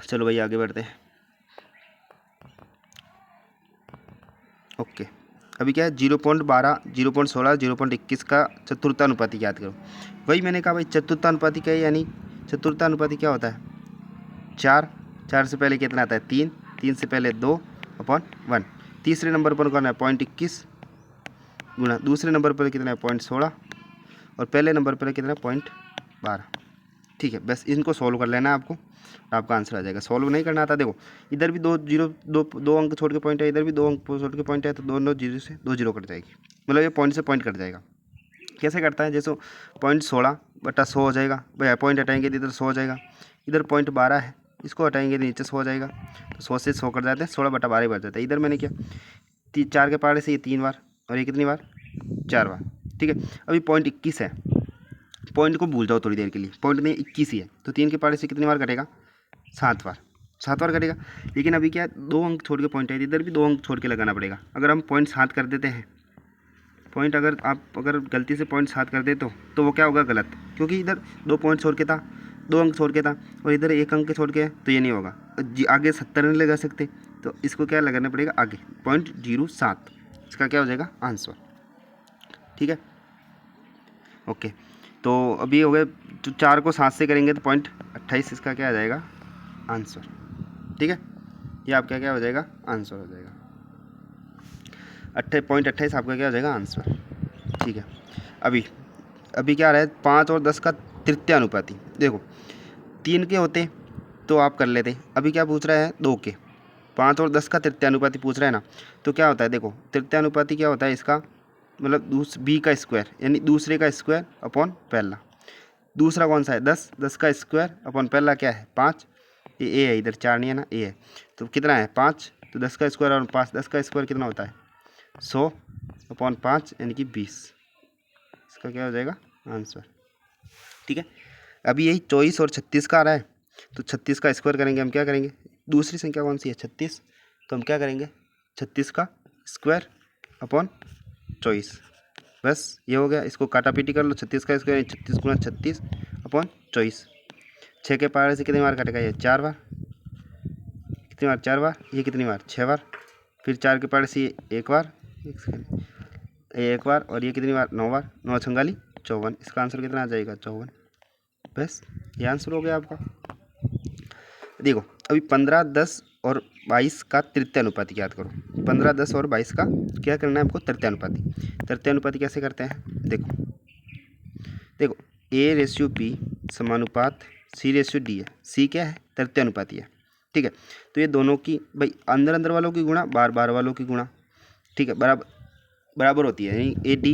चलो भाई आगे बढ़ते हैं। ओके अभी क्या है 0.12, 0.16, 0.21 का चतुर्थानुपाती याद करो। वही मैंने कहा भाई चतुर्थानुपाती क्या है, यानी चतुर्थानुपाती क्या होता है 4 से पहले कितना आता है 3, 3 से पहले 2/1। तीसरे नंबर पर करना है 0.21 गुणा दूसरे नंबर पर कितना है 0.16 और पहले नंबर पर कितना है 0.12, ठीक है। बस इनको सॉल्व कर लेना है आपको, आपका आंसर आ जाएगा। सॉल्व नहीं करना आता, देखो इधर भी 2 अंक छोड़ के पॉइंट है, इधर भी 2 अंक छोड़ के पॉइंट है, तो दोनों 0 से 2 0 कट जाएगी, मतलब ये पॉइंट से पॉइंट कट जाएगा। कैसे करता है, जैसे 0.16/100 हो जाएगा, भाई पॉइंट हटाएंगे तो इधर 100 हो जाएगा, इधर 0.12 है इसको हटाएंगे तो नीचे 100 हो जाएगा, तो 100 से 100 कट जाते हैं, 16/12 बच जाता है। इधर मैंने क्या 4 के पहाड़े से ये 3 बार और ये कितनी बार 4 बार, ठीक है। अभी 0.21 है, पॉइंट को भूल जाओ थोड़ी देर के लिए, पॉइंट नहीं 21 ही है, तो 3 के पहाड़े से कितनी बार कटेगा 7 बार, 7 बार कटेगा। लेकिन अभी क्या 2 अंक छोड़ के पॉइंट है, इधर भी 2 अंक छोड़ के लगाना पड़ेगा। अगर हम 0.7 कर देते हैं पॉइंट, अगर गलती से 0.7 कर दे तो वो क्या होगा गलत, क्योंकि इधर 2 पॉइंट छोड़ के था, 2 अंक छोड़ के था और इधर 1 अंक छोड़ के है, तो ये नहीं होगा। आगे 70 नहीं लगा सकते, तो इसको क्या लगाना पड़ेगा आगे 0.07, इसका क्या हो जाएगा आंसर, ठीक है। ओके तो अभी हो गए, तो 4 को 7 से करेंगे तो 0.28 इसका क्या आ जाएगा आंसर, ठीक है। ये आपका क्या हो जाएगा आंसर हो जाएगा 0.28 आपका क्या हो जाएगा आंसर, ठीक है। अभी क्या रहा है 5 और 10 का तृतीय अनुपाती। देखो 3 के होते तो आप कर लेते, अभी क्या पूछ रहा है 2 के, 5 और 10 का तृतीय अनुपाती पूछ रहा है ना, तो क्या होता है देखो तृतीय अनुपाती क्या होता है इसका, मतलब b का स्क्वायर यानी दूसरे का स्क्वायर अपॉन पहला। दूसरा कौन सा है 10 का स्क्वायर अपॉन पहला क्या है 5, ये a है, इधर 4 नहीं है ना, a है, तो कितना है 5, तो 10 का स्क्वायर और 5, 10 का स्क्वायर कितना होता है 100/5 यानी कि 20, इसका क्या हो जाएगा आंसर। ठीक है। अभी यही 24 और 36 का आ रहा है, तो 36 का स्क्वायर करेंगे हम, क्या करेंगे, दूसरी संख्या कौन सी है 36, तो हम क्या करेंगे 36 का स्क्वायर अपॉन 24, बस ये हो गया। इसको काटा पीटी कर लो, 36 का स्क्वायर 36 गुना 36 अपॉन 24। 6 के पारे से कितनी बार कटेगा, ये 4 बार, कितनी बार 4 बार, ये कितनी बार 6 बार, फिर 4 के पारे से ये 1 बार, एक बार, और ये कितनी बार 9 बार, 9 छंगाली 54। इसका आंसर कितना आ जाएगा 54। बस ये आंसर हो गया आपका। देखो अभी 15, 10 और 22 का तृतीय अनुपाती याद करो। 15, 10 और 22 का क्या करना है आपको, तृतीय अनुपाती। तृतीय अनुपाती कैसे करते हैं, देखो देखो A/P समानुपात C/D है। C क्या है, तृतीय अनुपाती है, ठीक है। तो ये दोनों की भाई अंदर अंदर वालों की गुणा बार बार वालों की गुणा, ठीक है, बराबर बराबर होती है, यानी AD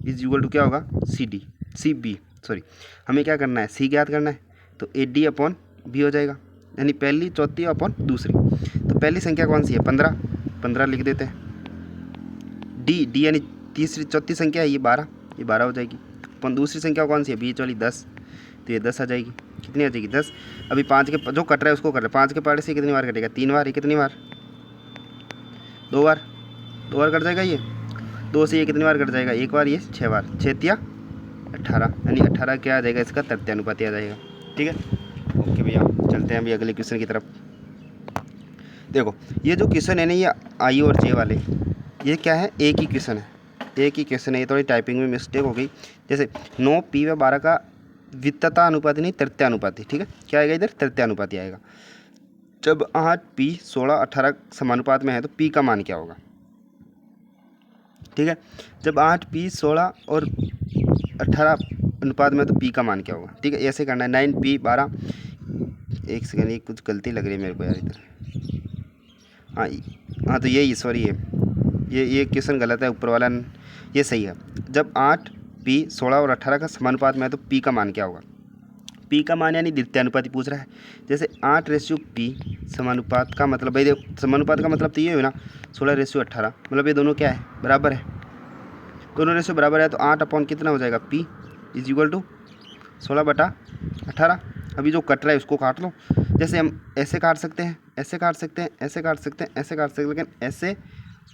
इज इक्वल टू क्या होगा CB, सॉरी हमें क्या करना है, C ज्ञात करना है, तो AD अपॉन B हो जाएगा, यानी पहली चौथी अपॉन दूसरी। तो पहली संख्या कौन सी है 15, 15 लिख देते हैं। D यानी तीसरी चौथी संख्या है, ये 12, ये 12 हो जाएगी। अपन दूसरी संख्या कौन सी है बीच वाली 10, तो ये 10 आ जाएगी। कितनी आ जाएगी 10। अभी 5 के जो कट रहा है उसको कर रहे हैं, 5 के पारे से कितनी बार कटेगा 3 बार, ये कितनी बार 2 बार, 2 बार कट जाएगा ये। 2 से ये कितनी बार कट जाएगा 1 बार, ये 6 बार, 6 तिया 18, यानी 18 क्या आ जाएगा इसका तृतीय अनुपाती आ जाएगा, ठीक है। ओके भैया चलते हैं अभी अगले क्वेश्चन की तरफ। देखो ये जो क्वेश्चन है ना, ये आई और जे वाले, ये क्या है एक ही क्वेश्चन है, एक ही क्वेश्चन है। ये थोड़ी टाइपिंग में मिस्टेक हो गई। जैसे 9 P व 12 का वित्तता अनुपाती नहीं तृतीय अनुपाती, ठीक है, क्या आएगा इधर तृतीय अनुपाती आएगा। जब 8 P 16 18 समानुपात में है तो P का मान क्या होगा, ठीक है। जब 8 P 16 और 18 अनुपात में तो P का मान क्या होगा, ठीक है। ऐसे करना है 9 P 12, एक सेकंड ये कुछ गलती लग रही है मेरे को यार इधर, हाँ तो यही सॉरी ये क्वेश्चन गलत है, ऊपर वाला ये सही है। जब 8 P 16 और 18 का समानुपात में है तो P का मान क्या होगा। P का मान यानी द्वितीय अनुपाती पूछ रहा है। जैसे 8/P समानुपात का मतलब भाई देखो, समानुपात का मतलब तो ये है ना 16/18, मतलब ये दोनों क्या है बराबर है, दोनों रेशियो बराबर है, तो 8 अपॉन कितना हो जाएगा P इज इक्वल टू 16/18। अभी जो कट रहा है उसको काट लो। जैसे हम ऐसे काट सकते हैं, ऐसे काट सकते हैं, ऐसे काट सकते हैं, ऐसे काट सकते हैं, लेकिन ऐसे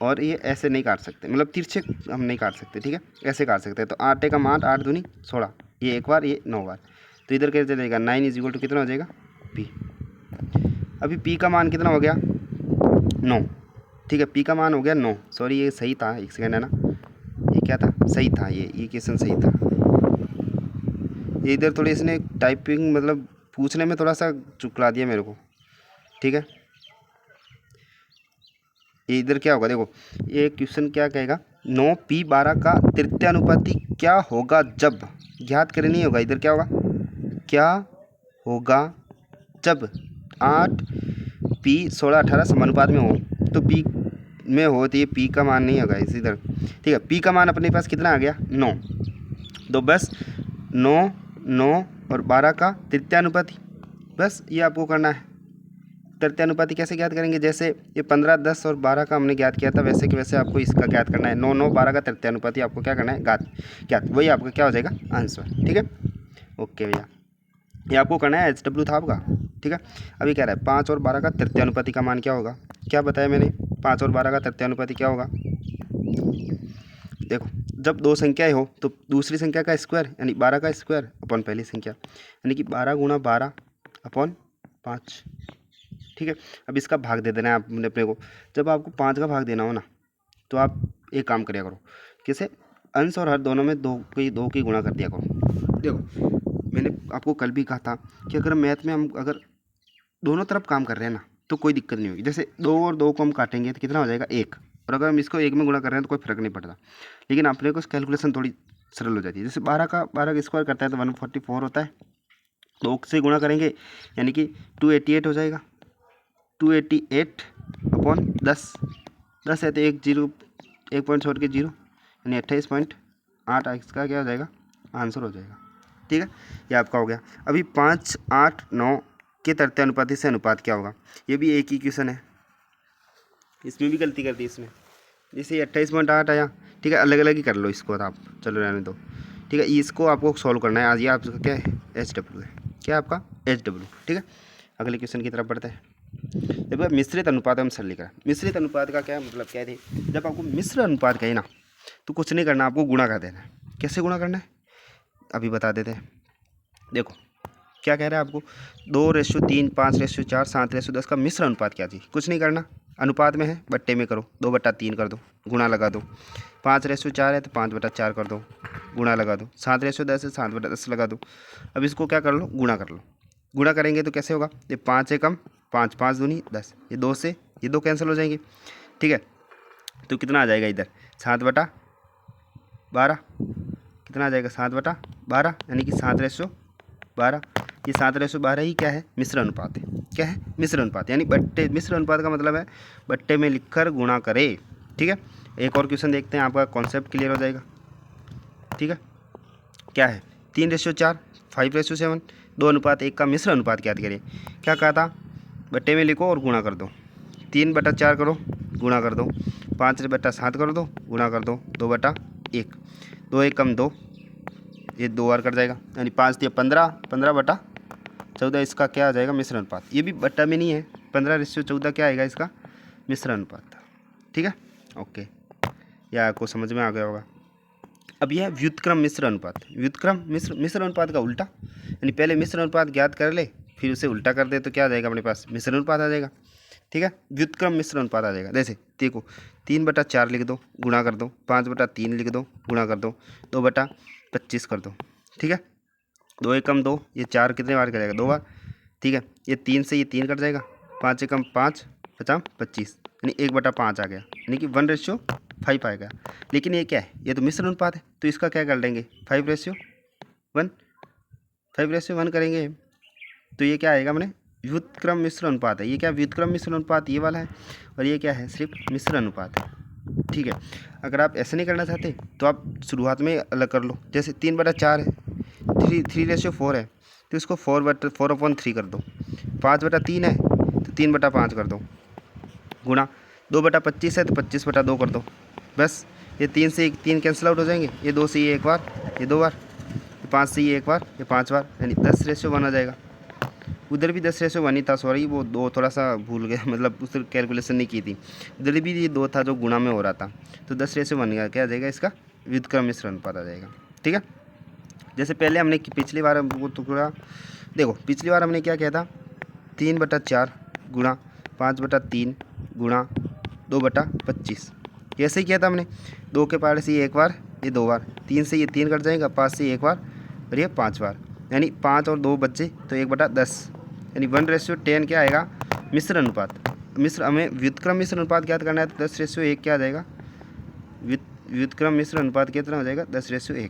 और ये ऐसे नहीं काट सकते, मतलब तिरछे हम नहीं काट सकते, ठीक है, ऐसे काट सकते हैं। तो 8 एकम 8, 8 दूनी 16, ये 1 बार, ये 9 बार, तो इधर कैसे चलेगा 9 इज इक्वल टू कितना हो जाएगा P। अभी P का मान कितना हो गया 9, ठीक है, P का मान हो गया 9, सॉरी ये सही था, एक सेकेंड है ना, ये क्या था सही था, ये क्वेश्चन सही था। ये इधर थोड़ी इसने टाइपिंग मतलब पूछने में थोड़ा सा चुकला दिया मेरे को, ठीक है। ये इधर क्या होगा देखो, ये क्वेश्चन क्या कहेगा 9 P 12 का तृतीय अनुपाती क्या होगा जब, ज्ञात करे नहीं होगा, इधर क्या होगा, क्या होगा जब 8 P 16 18 समानुपात में हो, तो P में हो तो ये P का मान नहीं होगा इस इधर, ठीक है। P का मान अपने पास कितना आ गया 9, तो बस 9 9 और 12 का तृतीय अनुपाती, बस ये आपको करना है। तृतीय अनुपाती कैसे ज्ञात करेंगे, जैसे ये 15 10 और 12 का हमने ज्ञात किया था, वैसे कि वैसे आपको इसका ज्ञात करना है। 9 9 12 का तृतीय अनुपाती आपको क्या करना है ज्ञात, वही आपका क्या हो जाएगा आंसर, ठीक है। ओके भैया ये आपको करना है, HW था आपका, ठीक है। अभी कह रहा है 5 और 12 का तृतीय अनुपाती का मान क्या होगा, क्या बताया मैंने 5 और 12 का तृतीय अनुपाती क्या होगा। देखो जब दो संख्याएं हो तो दूसरी संख्या का स्क्वायर यानी 12 का स्क्वायर अपॉन पहली संख्या, यानी कि 12 गुणा 12 अपॉन 5, ठीक है। अब इसका भाग दे देना है आपने अपने को। जब आपको 5 का भाग देना हो ना, तो आप एक काम करिया करो, किसे अंश और हर दोनों में दो की गुणा कर दिया करो। देखो मैंने आपको कल भी कहा था कि अगर मैथ में हम अगर दोनों तरफ काम कर रहे हैं ना तो कोई दिक्कत नहीं होगी। जैसे 2 और 2 को हम काटेंगे तो कितना हो जाएगा 1, और अगर हम इसको 1 में गुणा कर रहे हैं तो कोई फर्क नहीं पड़ता, लेकिन अपने को कैलकुलेशन थोड़ी सरल हो जाती है। जैसे 12 का स्क्वायर करता है तो 144 होता है, 2 से गुणा करेंगे यानी कि 288 हो जाएगा, 288 अपॉन 10 है तो 1 पॉइंट छोड़ के 0 यानी 28.8 इसका क्या हो जाएगा आंसर हो जाएगा, ठीक है। ये आपका हो गया। अभी 5 8 9 के तृतीय अनुपाती से अनुपात क्या होगा, ये भी एक ही क्वेश्चन है, इसमें भी गलती कर दी इसने। जैसे 28.8 आया, ठीक है, अलग अलग ही कर लो इसको आप, चलो रहने दो। ठीक है, इसको आपको सॉल्व करना है आज। ये आपका क्या है, एच डब्ल्यू है, क्या आपका एच डब्ल्यू। ठीक है, अगले क्वेश्चन की तरफ बढ़ते हैं। देखो मिश्रित अनुपात हम सरलीकरण, मिश्रित अनुपात का क्या मतलब क्या है, जब आपको मिश्र अनुपात कहे ना तो कुछ नहीं करना, आपको गुणा कर देना है। कैसे गुणा करना है अभी बता देते हैं। देखो क्या कह रहा है आपको, 2:3, 5:4, 7:10 का मिश्र अनुपात क्या थी, कुछ नहीं करना, अनुपात में है बट्टे में करो, 2/3 कर दो, गुणा लगा दो। 5:4 है तो 5/4 कर दो, गुणा लगा दो। 7:10 है 7/10 लगा दो। अब इसको क्या कर लो, गुणा कर लो। गुणा करेंगे तो कैसे होगा, ये 5 से कम 5, 5 दूनी 10, ये 2 से ये 2 कैंसिल हो जाएंगे। ठीक है, तो कितना आ जाएगा इधर, 7/12 कितना आ जाएगा, 7/12 यानी कि 7:12। ये 7:12 ही क्या है, मिश्र अनुपात है। क्या है, मिश्र अनुपात, यानी बट्टे, मिश्र अनुपात का मतलब है बट्टे में लिखकर गुणा करे। ठीक है, एक और क्वेश्चन देखते हैं, आपका कॉन्सेप्ट क्लियर हो जाएगा। ठीक है, क्या है, 3:4, 5:7, 2:1 का मिश्र अनुपात ज्ञात करें। क्या कहा था, बट्टे में लिखो और गुणा कर दो। 3/4 करो, गुणा कर दो। 5/7 कर दो, गुणा कर दो। 2/1, 2 1 कम 2, ये 2 बार कट जाएगा, यानी 5 दिया 15, 15/14 इसका क्या आ जाएगा, मिश्र अनुपात। ये भी बट्टा में नहीं है, 15:14 क्या आएगा इसका, मिश्र अनुपात। ठीक है, ओके, यह आपको समझ में आ गया होगा। अब यह व्युत्क्रम मिश्र अनुपात, व्युत्क्रम मिश्र अनुपात का उल्टा, यानी पहले मिश्र अनुपात ज्ञात कर ले फिर उसे उल्टा कर दे तो क्या आ जाएगा अपने पास, मिश्र अनुपात आ जाएगा। ठीक है, व्युत्क्रम मिश्र अनुपात आ जाएगा। जैसे देखो 3/4 लिख दो, गुणा कर दो। 5/3 लिख दो, गुणा कर दो। 2/25 कर दो। ठीक है, 2 1 कम 2, ये 4 कितने बार करेगा, 2 बार। ठीक है, ये 3 से ये 3 कट जाएगा, 5 से कम 5, 5 25, यानी 1/5 आ गया, यानी कि 1:5 आएगा। लेकिन ये क्या है, ये तो मिश्र अनुपात है, तो इसका क्या कर लेंगे, 5:1, 5:1 करेंगे तो ये क्या आएगा, मैंने व्युत्क्रम मिश्र अनुपात है। ये क्या, व्युत्क्रम मिश्र अनुपात ये वाला है, और ये क्या है, सिर्फ मिश्र अनुपात है। ठीक है, अगर आप ऐसे नहीं करना चाहते तो आप शुरुआत में अलग कर लो। जैसे 3/4 है, 3:4 है, तो इसको 4/3 कर दो। 5/3 है तो 3/5 कर दो, गुणा। 2/25 है तो 25/2 कर दो। बस ये 3 से 3 कैंसिल आउट हो जाएंगे, ये 2 से ये 1 बार, ये 2 बार, ये 5 से ये 1 बार, ये 5 बार, यानी 10:1 आ जाएगा। उधर भी 10:1 ही था, सॉरी वो 2 थोड़ा सा भूल गया, मतलब उस कैलकुलेशन नहीं की थी। उधर भी ये 2 था जो गुणा में हो रहा था, तो 10:1 क्या आ जाएगा, इसका व्युत्क्रम मिश्र अनुपात आ जाएगा। ठीक है, जैसे पहले हमने पिछली बार वो टुकड़ा देखो, पिछली बार हमने क्या किया था, 3/4 गुणा 5/3 गुणा 2/25, कैसे किया था हमने, 2 के पार से ये 1 बार, ये 2 बार, 3 से ये 3 कट जाएगा, 5 से 1 बार और ये 5 बार, यानी 5 और 2 बच्चे तो 1/10, यानी 1:10 क्या आएगा, मिश्र अनुपात। मिश्र हमें व्युत्क्रम मिश्र अनुपात ज्ञात करना है तो 10:1 क्या आ जाएगा, व्युत्क्रम मिश्र अनुपात कितना हो जाएगा, 10:1।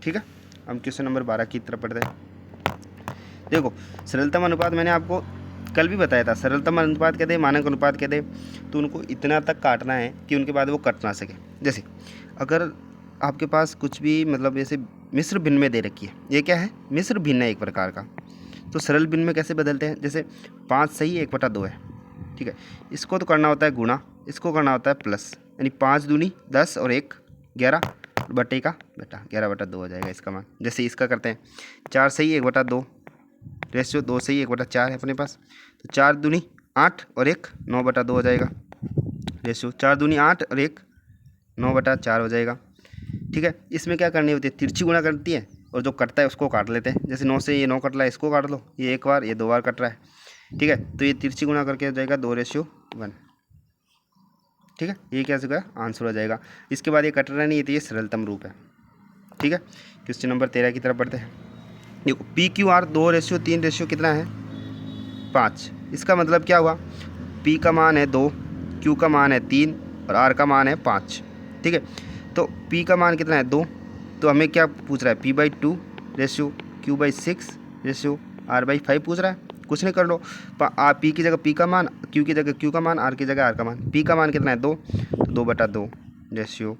ठीक है, हम क्वेश्चन नंबर 12 की तरफ पढ़ते हैं। देखो सरलतम अनुपात मैंने आपको कल भी बताया था, सरलतम अनुपात कहते हैं, मानक अनुपात कहते हैं, तो उनको इतना तक काटना है कि उनके बाद वो कट ना सके। जैसे अगर आपके पास कुछ भी मतलब जैसे मिश्र भिन्न में दे रखी है, ये क्या है, मिश्र भिन्न है एक प्रकार का, तो सरल भिन्न में कैसे बदलते हैं, जैसे 5 सही 1/2 है। ठीक है, इसको तो करना होता है गुणा, इसको करना होता है प्लस, यानी 5 दूनी 10 और 1 11 बटे का बटा 11/2 हो जाएगा इसका मान। जैसे इसका करते हैं 4 सही 1/2, रेशियो 2 सही 1/4 है अपने पास, तो 4 दूनी 8 और 1 9/2 हो जाएगा। रेशियो 4 दूनी 8 और 1 9/4 हो जाएगा। ठीक है, इसमें क्या करनी होती है, तिरछी गुणा करती है और जो कटता है उसको काट लेते हैं। जैसे 9 से ये 9 कट रहा है, इसको काट लो, ये 1 बार, ये 2 बार कट रहा है। ठीक है, तो ये तिरछी गुणा करके हो जाएगा 2:1। ठीक है, ये क्या होगा, आंसर हो जाएगा। इसके बाद ये कट रहा नहीं है तो ये सरलतम रूप है। ठीक है, क्वेश्चन नंबर 13 की तरफ बढ़ते हैं। देखो PQR 2:3 कितना है, 5। इसका मतलब क्या हुआ, P का मान है 2, Q का मान है 3 और R का मान है 5। ठीक है, तो P का मान कितना है 2, तो हमें क्या पूछ रहा है, P/2 ratio Q/6 ratio R/5 पूछ रहा है। कुछ नहीं कर लो, P की जगह P का मान, Q की जगह Q का मान, R की जगह R का मान। P का मान कितना है 2, तो 2/2 रेशियो,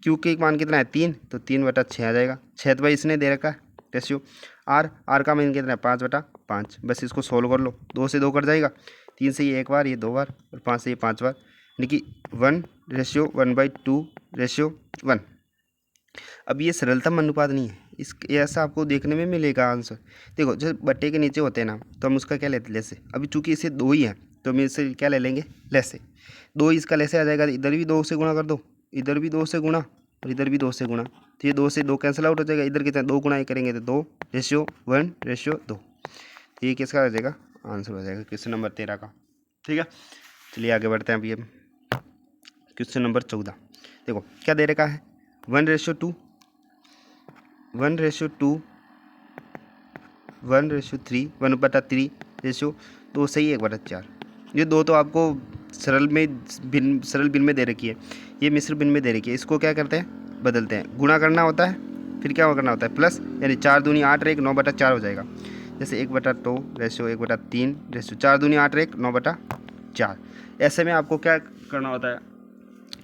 Q के मान कितना है 3, तो 3/6 आ जाएगा। 6 तो भाई इसने दे रखा है रेशियो। R का मान कितना है 5/5, बस इसको सोल्व कर लो, 2 से 2 कट जाएगा, 3 से ये 1 बार, ये 2 बार और 5 से ये 5 बार, यानी कि 1:1/2 रेशियो 1। अब ये सरलतम अनुपात नहीं है, इस ऐसा आपको देखने में मिलेगा आंसर। देखो जो बट्टे के नीचे होते हैं ना, तो हम उसका क्या लेते हैं, लेसे। अभी चूंकि इसे 2 ही है तो हम इसे क्या ले लेंगे, लेसे। 2 इसका लेसे आ जाएगा, इधर भी 2 से गुणा कर दो, इधर भी 2 से गुणा और इधर भी 2 से गुणा, तो ये 2 से 2 कैंसिल आउट हो जाएगा। इधर कितना 2 गुणा करेंगे तो 2:1:2। ये किसका आ जाएगा, आंसर हो जाएगा क्वेश्चन नंबर 13 का। ठीक है, चलिए आगे बढ़ते हैं। अभी हम क्वेश्चन नंबर 14 देखो क्या दे रखा है, 1:2, 1:2, 1:3, 1/3 रेशियो 2 से ही 1/4। ये 2 तो आपको सरल भिन्न में दे रखी है, ये मिश्र भिन्न में दे रखी है। इसको क्या करते हैं, बदलते हैं, गुणा करना होता है, फिर क्या करना होता है प्लस, यानी 4 दूनी 8 और 1 9/4 हो जाएगा। जैसे 1/2 रेशियो 1/3 रेशियो 4 दूनी 8 और 1 9/4। ऐसे में आपको क्या करना होता है,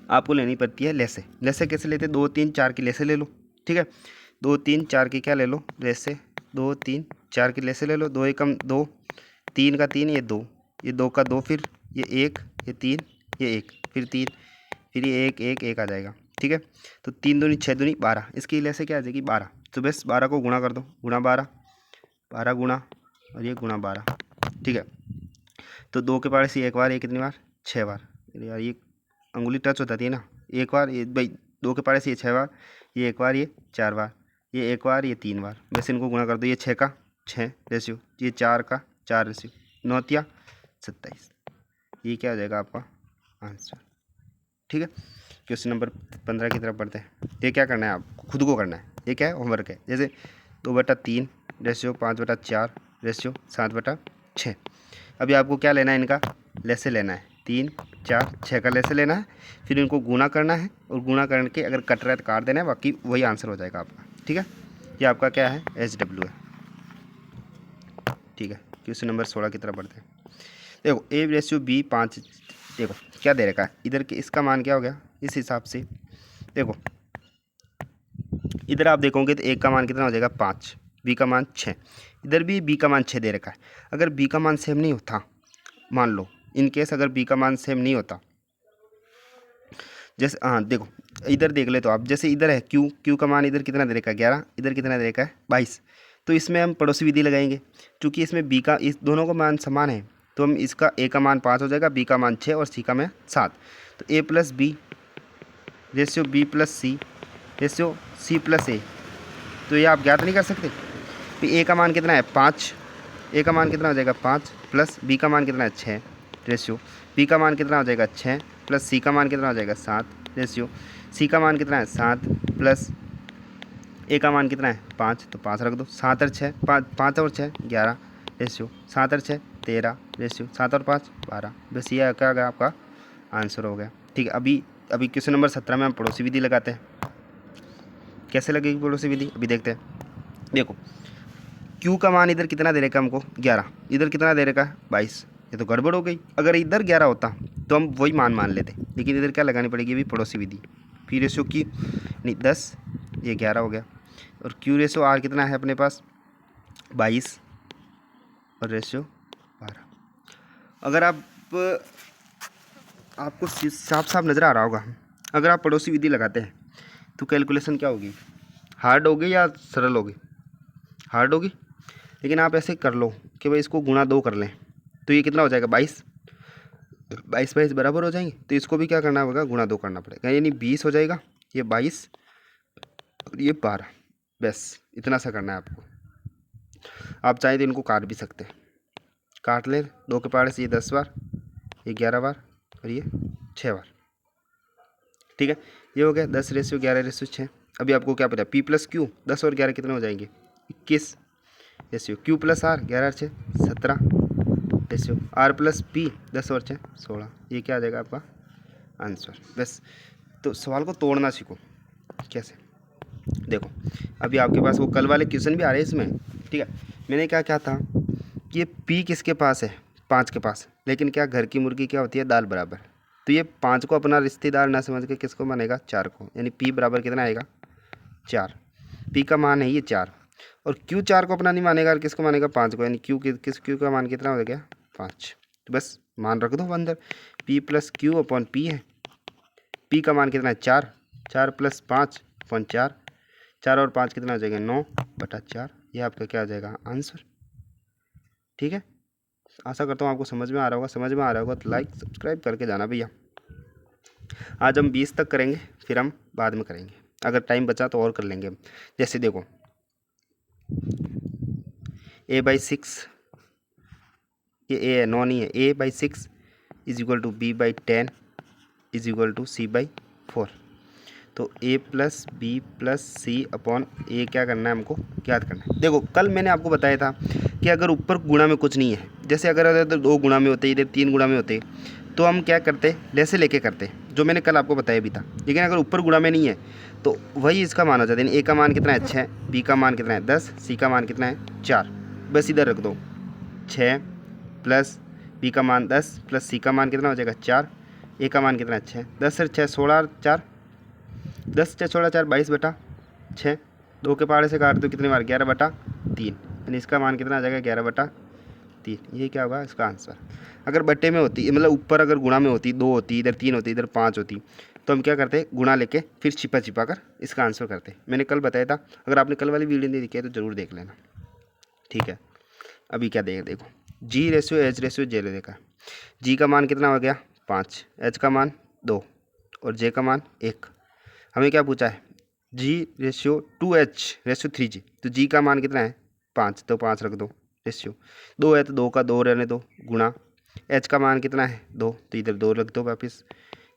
आपको लेनी पड़ती है लेसे। लेसे कैसे लेते हैं, 2 3 4 की लेसे ले लो। ठीक है, 2 3 4 की क्या ले लो, लेसे। 2 3 4 की लेसे ले लो। 2 एकम 2, 3 का 3, ये 2, ये 2 का 2, फिर ये 1, ये 3, ये 1, फिर 3, फिर ये 1 1 1 आ जाएगा। ठीक है, तो 3 दूनी 6 दूनी 12, इसकी लेसे क्या आ जाएगी 12। तो बस 12 को गुणा कर दो, गुणा 12, 12 गुणा और ये गुणा 12। ठीक है, तो 2 के पास ये एक बार, ये कितनी बार, 6 बार। यार ये अंगुली टच हो जाती है ना, एक बार ये भाई 2 के पारे से ये 6 बार, ये एक बार, ये 4 बार, ये एक बार, ये 3 बार। वैसे इनको गुणा कर दो, ये 6 का 6 रेशियो, ये 4 का 4 रेशियो, 9 × 27। ये क्या हो जाएगा आपका आंसर। ठीक है, क्वेश्चन नंबर 15 की तरफ बढ़ते हैं। ये क्या करना है, आपको खुद को करना है, ये क्या है, होमवर्क है। जैसे 2/3 रेशियो 5/4 रेशियो 7/6। अभी आपको क्या लेना है, इनका लेसे लेना है, 3 4 6 का लेसे लेना है, फिर इनको गुणा करना है और गुणा करके अगर कट रहा है तो काट देना है, बाकी वही आंसर हो जाएगा आपका। ठीक है, ये आपका क्या है, SW है। ठीक है, क्वेश्चन नंबर 16 की तरफ बढ़ते हैं। देखो A/B 5, देखो क्या दे रखा है, इधर के इसका मान क्या हो गया, इस हिसाब से देखो इधर आप देखोगे तो A का मान कितना हो जाएगा 5, B का मान 6, इधर भी B का मान 6 दे रखा है। अगर B का मान सेम नहीं होता, मान लो इन केस अगर B का मान सेम नहीं होता, जैसे हाँ देखो इधर देख ले तो आप, जैसे इधर है Q का मान इधर कितना दे रखा है 11, इधर कितना दे रखा है 22, तो इसमें हम पड़ोसी विधि लगाएंगे। क्योंकि इसमें B का, इस दोनों का मान समान है, तो हम इसका A का मान 5 हो जाएगा, B का मान 6 और C का मान 7। तो A+B ratio B+C ratio C+A, तो ये आप ज्ञात नहीं कर सकते। तो A का मान कितना है 5, A का मान कितना हो जाएगा 5 प्लस B का मान कितना है 6 रेशियो, B का मान कितना हो जाएगा 6 प्लस C का मान कितना हो जाएगा 7 रेशियो, C का मान कितना है 7 प्लस A का मान कितना है 5, तो 5 रख दो। 7 और 6 5 और 6 11 रेशियो, 7 और 6 13 रेशियो, 7 और 5 12। बस ये क्या आ गया आपका आंसर हो गया। ठीक है, अभी क्वेश्चन नंबर 17 में हम पड़ोसी विधि लगाते हैं। कैसे लगेगी पड़ोसी विधि, अभी देखते हैं। देखो Q का मान इधर कितना दे रखा है हमको 11, इधर कितना दे रखा है 22, ये तो गड़बड़ हो गई। अगर इधर 11 होता तो हम वही मान लेते, लेकिन इधर क्या लगानी पड़ेगी अभी पड़ोसी विधि। P रेशियो की नहीं 10, ये 11 हो गया, और Q रेशियो R कितना है अपने पास 22 और रेशियो 12। अगर आपको साफ साफ नज़र आ रहा होगा, अगर आप पड़ोसी विधि लगाते हैं तो कैलकुलेशन क्या होगी, हार्ड होगी या सरल होगी, हार्ड होगी। लेकिन आप ऐसे कर लो कि भाई इसको गुणा 2 कर लें, तो ये कितना हो जाएगा 22 22 बराबर हो जाएंगे। तो इसको भी क्या करना होगा, गुणा 2 करना पड़ेगा, यानी 20 हो जाएगा, ये 22 और ये 12। बस इतना सा करना है आपको। आप चाहें तो इनको काट भी सकते हैं, काट लें 2 के पारे से ये 10 बार, ये 11 बार और ये 6 बार। ठीक है, ये हो गया 10 रेशियो 11 रेशियो 6। अभी आपको क्या पता, P+Q 10 और 11 कितने हो जाएंगे 21 रेशियो, Q+R 11 और 6 17 रेशियो, R+P 10 और 6 16। ये क्या आ जाएगा आपका आंसर। बस तो सवाल को तोड़ना सीखो कैसे। देखो अभी आपके पास वो कल वाले क्वेश्चन भी आ रहे हैं इसमें। ठीक है, मैंने क्या क्या था कि ये P किसके पास है 5 के पास, लेकिन क्या घर की मुर्गी क्या होती है दाल बराबर। तो ये 5 को अपना रिश्तेदार ना समझ के किसको मानेगा 4 को, यानी P बराबर कितना आएगा 4। P का मान है ये 4, और Q 4 को अपना नहीं मानेगा और किसको मानेगा 5 को, यानी Q का मान कितना हो गया 5। तो बस मान रख दो अंदर, P+Q/P है। P का मान कितना है 4, 4 + 5/4, 4 और 5 कितना हो जाएगा 9/4। ये आपका क्या हो जाएगा आंसर। ठीक है, आशा करता हूँ आपको समझ में आ रहा होगा। समझ में आ रहा होगा तो लाइक सब्सक्राइब करके जाना भैया। आज हम 20 तक करेंगे, फिर हम बाद में करेंगे, अगर टाइम बचा तो और कर लेंगे। जैसे देखो a/6, ये a है, 9 नहीं है। a/6 is equal to b/10 is equal to c/4। तो a plus B plus C upon A क्या करना है हमको याद करना है। देखो कल मैंने आपको बताया था कि अगर ऊपर गुणा में कुछ नहीं है, जैसे अगर इधर 2 गुणा में होते, इधर 3 गुणा में होते, तो हम क्या करते लेसे लेके करते, जो मैंने कल आपको बताया भी था। लेकिन अगर ऊपर गुणा में नहीं है तो वही इसका मान हो जाता है। ए का मान कितना है 6, बी का मान कितना है 10, सी का मान कितना है 4। बस इधर रख दो 6 प्लस बी का मान 10 प्लस सी का मान कितना हो जाएगा 4, ए का मान कितना है 6। 10 से 6 16 4, 10 से 16 4 22/6। 2 के पहाड़े से काट दो कितनी बार 11/3, यानी इसका मान कितना आ जाएगा 11/3। ये क्या होगा इसका आंसर। अगर बट्टे में होती, मतलब ऊपर अगर गुणा में होती 2 होती, इधर 3 होती, इधर 5 होती, तो हम क्या करते गुणा लेके फिर छिपा छिपा कर इसका आंसर करते। मैंने कल बताया था, अगर आपने कल वाली वीडियो नहीं देखी है तो ज़रूर देख लेना। ठीक है, अभी क्या देखो G/H/J ले देखा। G का मान कितना हो गया 5, H का मान 2 और J का मान 1। हमें क्या पूछा है G/2H/3G, तो G का मान कितना है 5, तो 5 रख दो। रेशियो 2 है तो 2 का 2 रहने दो गुणा। H का मान कितना है 2, तो इधर 2 रख दो वापिस।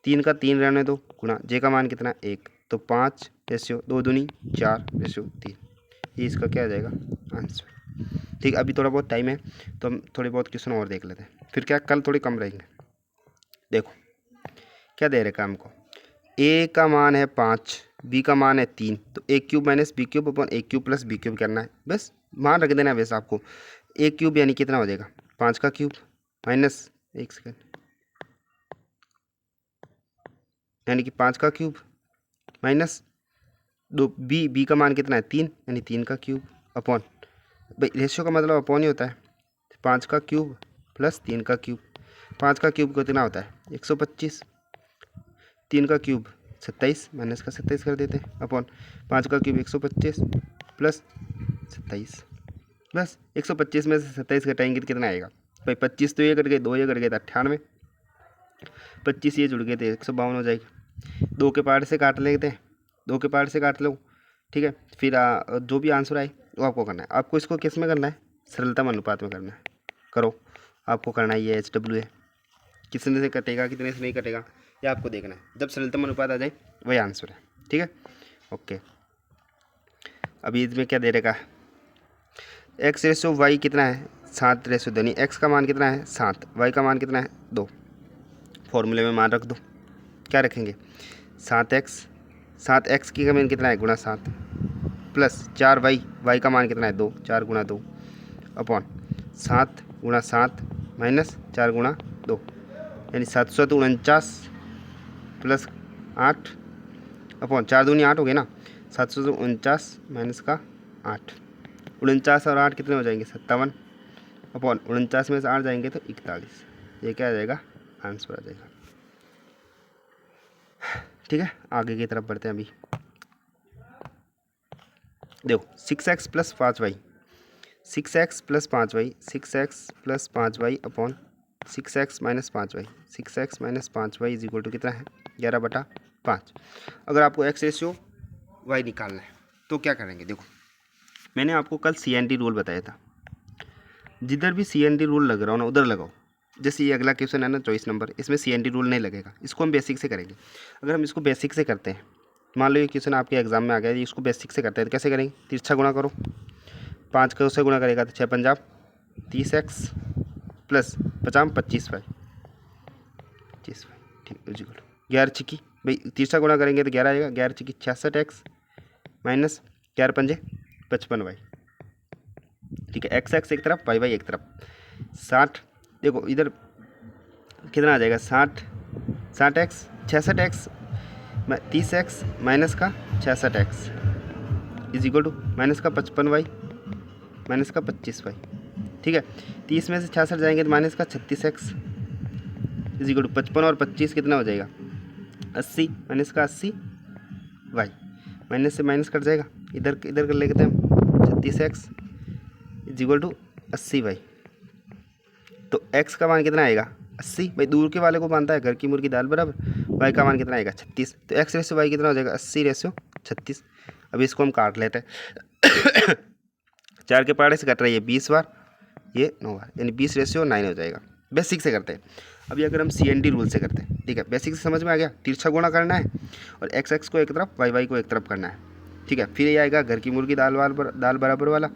3 का 3 रहने दो गुणा। J का मान कितना 1, तो 5 रेशियो 2 दूनी 4 रेशियो 3। ये इसका क्या आ जाएगा आंसर। ठीक, अभी थोड़ा बहुत टाइम है तो हम थोड़े बहुत क्वेश्चन और देख लेते हैं, फिर क्या कल थोड़े कम रहेंगे। देखो क्या दे रखा है हमको, a का मान है 5, b का मान है 3, तो a³ minus b³ upon a³ plus b³ करना है। बस मान रख देना है वैसे आपको। a³ यानी कितना हो जाएगा 5 का क्यूब माइनस 1 सेकेंड, यानी कि 5 का क्यूब माइनस 2, b का मान कितना है 3, यानी 3 का क्यूब अपॉन, भाई रेशियो का मतलब अपॉन ही होता है। 5 का क्यूब प्लस 3 का क्यूब। 5 का क्यूब कितना होता है 125, 3 का क्यूब 27 माइनस का 27 कर देते हैं अपॉन 5 का क्यूब 125 प्लस 27। बस 125 में से 27 घटाएंगे तो कितना आएगा भाई 25 तो ये कट गए, 2 ये कट गए तो 98, 25 ये जुड़ गए थे 152 हो जाएगी। 2 के पार्ट से काट लेते हैं, 2 के पार्ट से काट लो। ठीक है, फिर जो भी आंसर आए वो आपको करना है। आपको इसको किस में करना है सरलतम अनुपात में करना है। करो, आपको करना है ये HW है, कितने से कटेगा कितने से नहीं कटेगा ये आपको देखना है। जब सरलतम अनुपात आ जाए वही आंसर है। ठीक है, ओके। अभी इसमें क्या दे रखा है x/y कितना है 7/2, यानी x का मान कितना है 7, y का मान कितना है 2। फॉर्मूले में मान रख दो, क्या रखेंगे 7x की का मान कितना है गुणा 7 प्लस 4y, y का मान कितना है 2, 4 गुणा 2 अपॉन 7 गुणा 7 माइनस 4 गुणा 2, यानी 749 प्लस 8 अपॉन 4 दूनी 8 हो गए ना, 749 माइनस का 8। 49 और 8 कितने हो जाएंगे 57 अपॉन 49 में से 8 जाएंगे तो 41। ये क्या आ जाएगा आंसर आ जाएगा। ठीक है, आगे की तरफ बढ़ते हैं। अभी देखो 6x plus 5y, 6x plus 5y, 6x plus 5y upon 6x minus 5y, 6x minus 5y is equal to कितना है 11/5। अगर आपको x/y निकालना है तो क्या करेंगे। देखो मैंने आपको कल CNT रूल बताया था, जिधर भी CNT रूल लग रहा हो ना उधर लगाओ। जैसे ये अगला क्वेश्चन है ना 24 नंबर, इसमें CNT रूल नहीं लगेगा, इसको हम बेसिक से करेंगे। अगर हम इसको बेसिक से करते हैं, मान लो ये क्वेश्चन आपके एग्जाम में आ गया, इसको बेसिक से करते हैं तो कैसे करेंगे, तिरछा गुणा करो, 5 का उससे गुणा करेगा तो 6×5 30x प्लस 50 25y, 25y। ठीक, 11 छिकी, भाई तिरछा गुणा करेंगे तो 11 आएगा, 11 छिकी 66x माइनस 11×5 55y। ठीक है, x एक तरफ y एक तरफ 60। देखो इधर कितना आ जाएगा 60x 66x 30x माइनस का 66x is equal to minus का 55y माइनस का 25y। ठीक है, 30 में से 66 जाएंगे तो माइनस का 36x इज इक्वल टू 55 और 25 कितना हो जाएगा 80 माइनस का 80y, माइनस से माइनस कट जाएगा इधर इधर कर लेते हैं हम 36x इक्वल टू 80y। तो x का मान कितना आएगा 80, भाई दूर के वाले को मानता है घर की मुर्गी दाल बराबर। y का मान कितना आएगा 36, तो x रेशियो y कितना हो जाएगा 80/36। अभी इसको हम काट लेते हैं 4 के पहाड़े से कट रही है 20 बार, ये 9 बार, यानी 20/9 हो जाएगा। बेसिक से करते हैं। अभी अगर हम CND रूल से करते हैं, ठीक है, बेसिक से समझ में आ गया। तिरछा गुणा करना है और x को एक तरफ y को एक तरफ करना है, ठीक है। फिर ये आएगा घर की मुर्गी दाल बराबर वाला,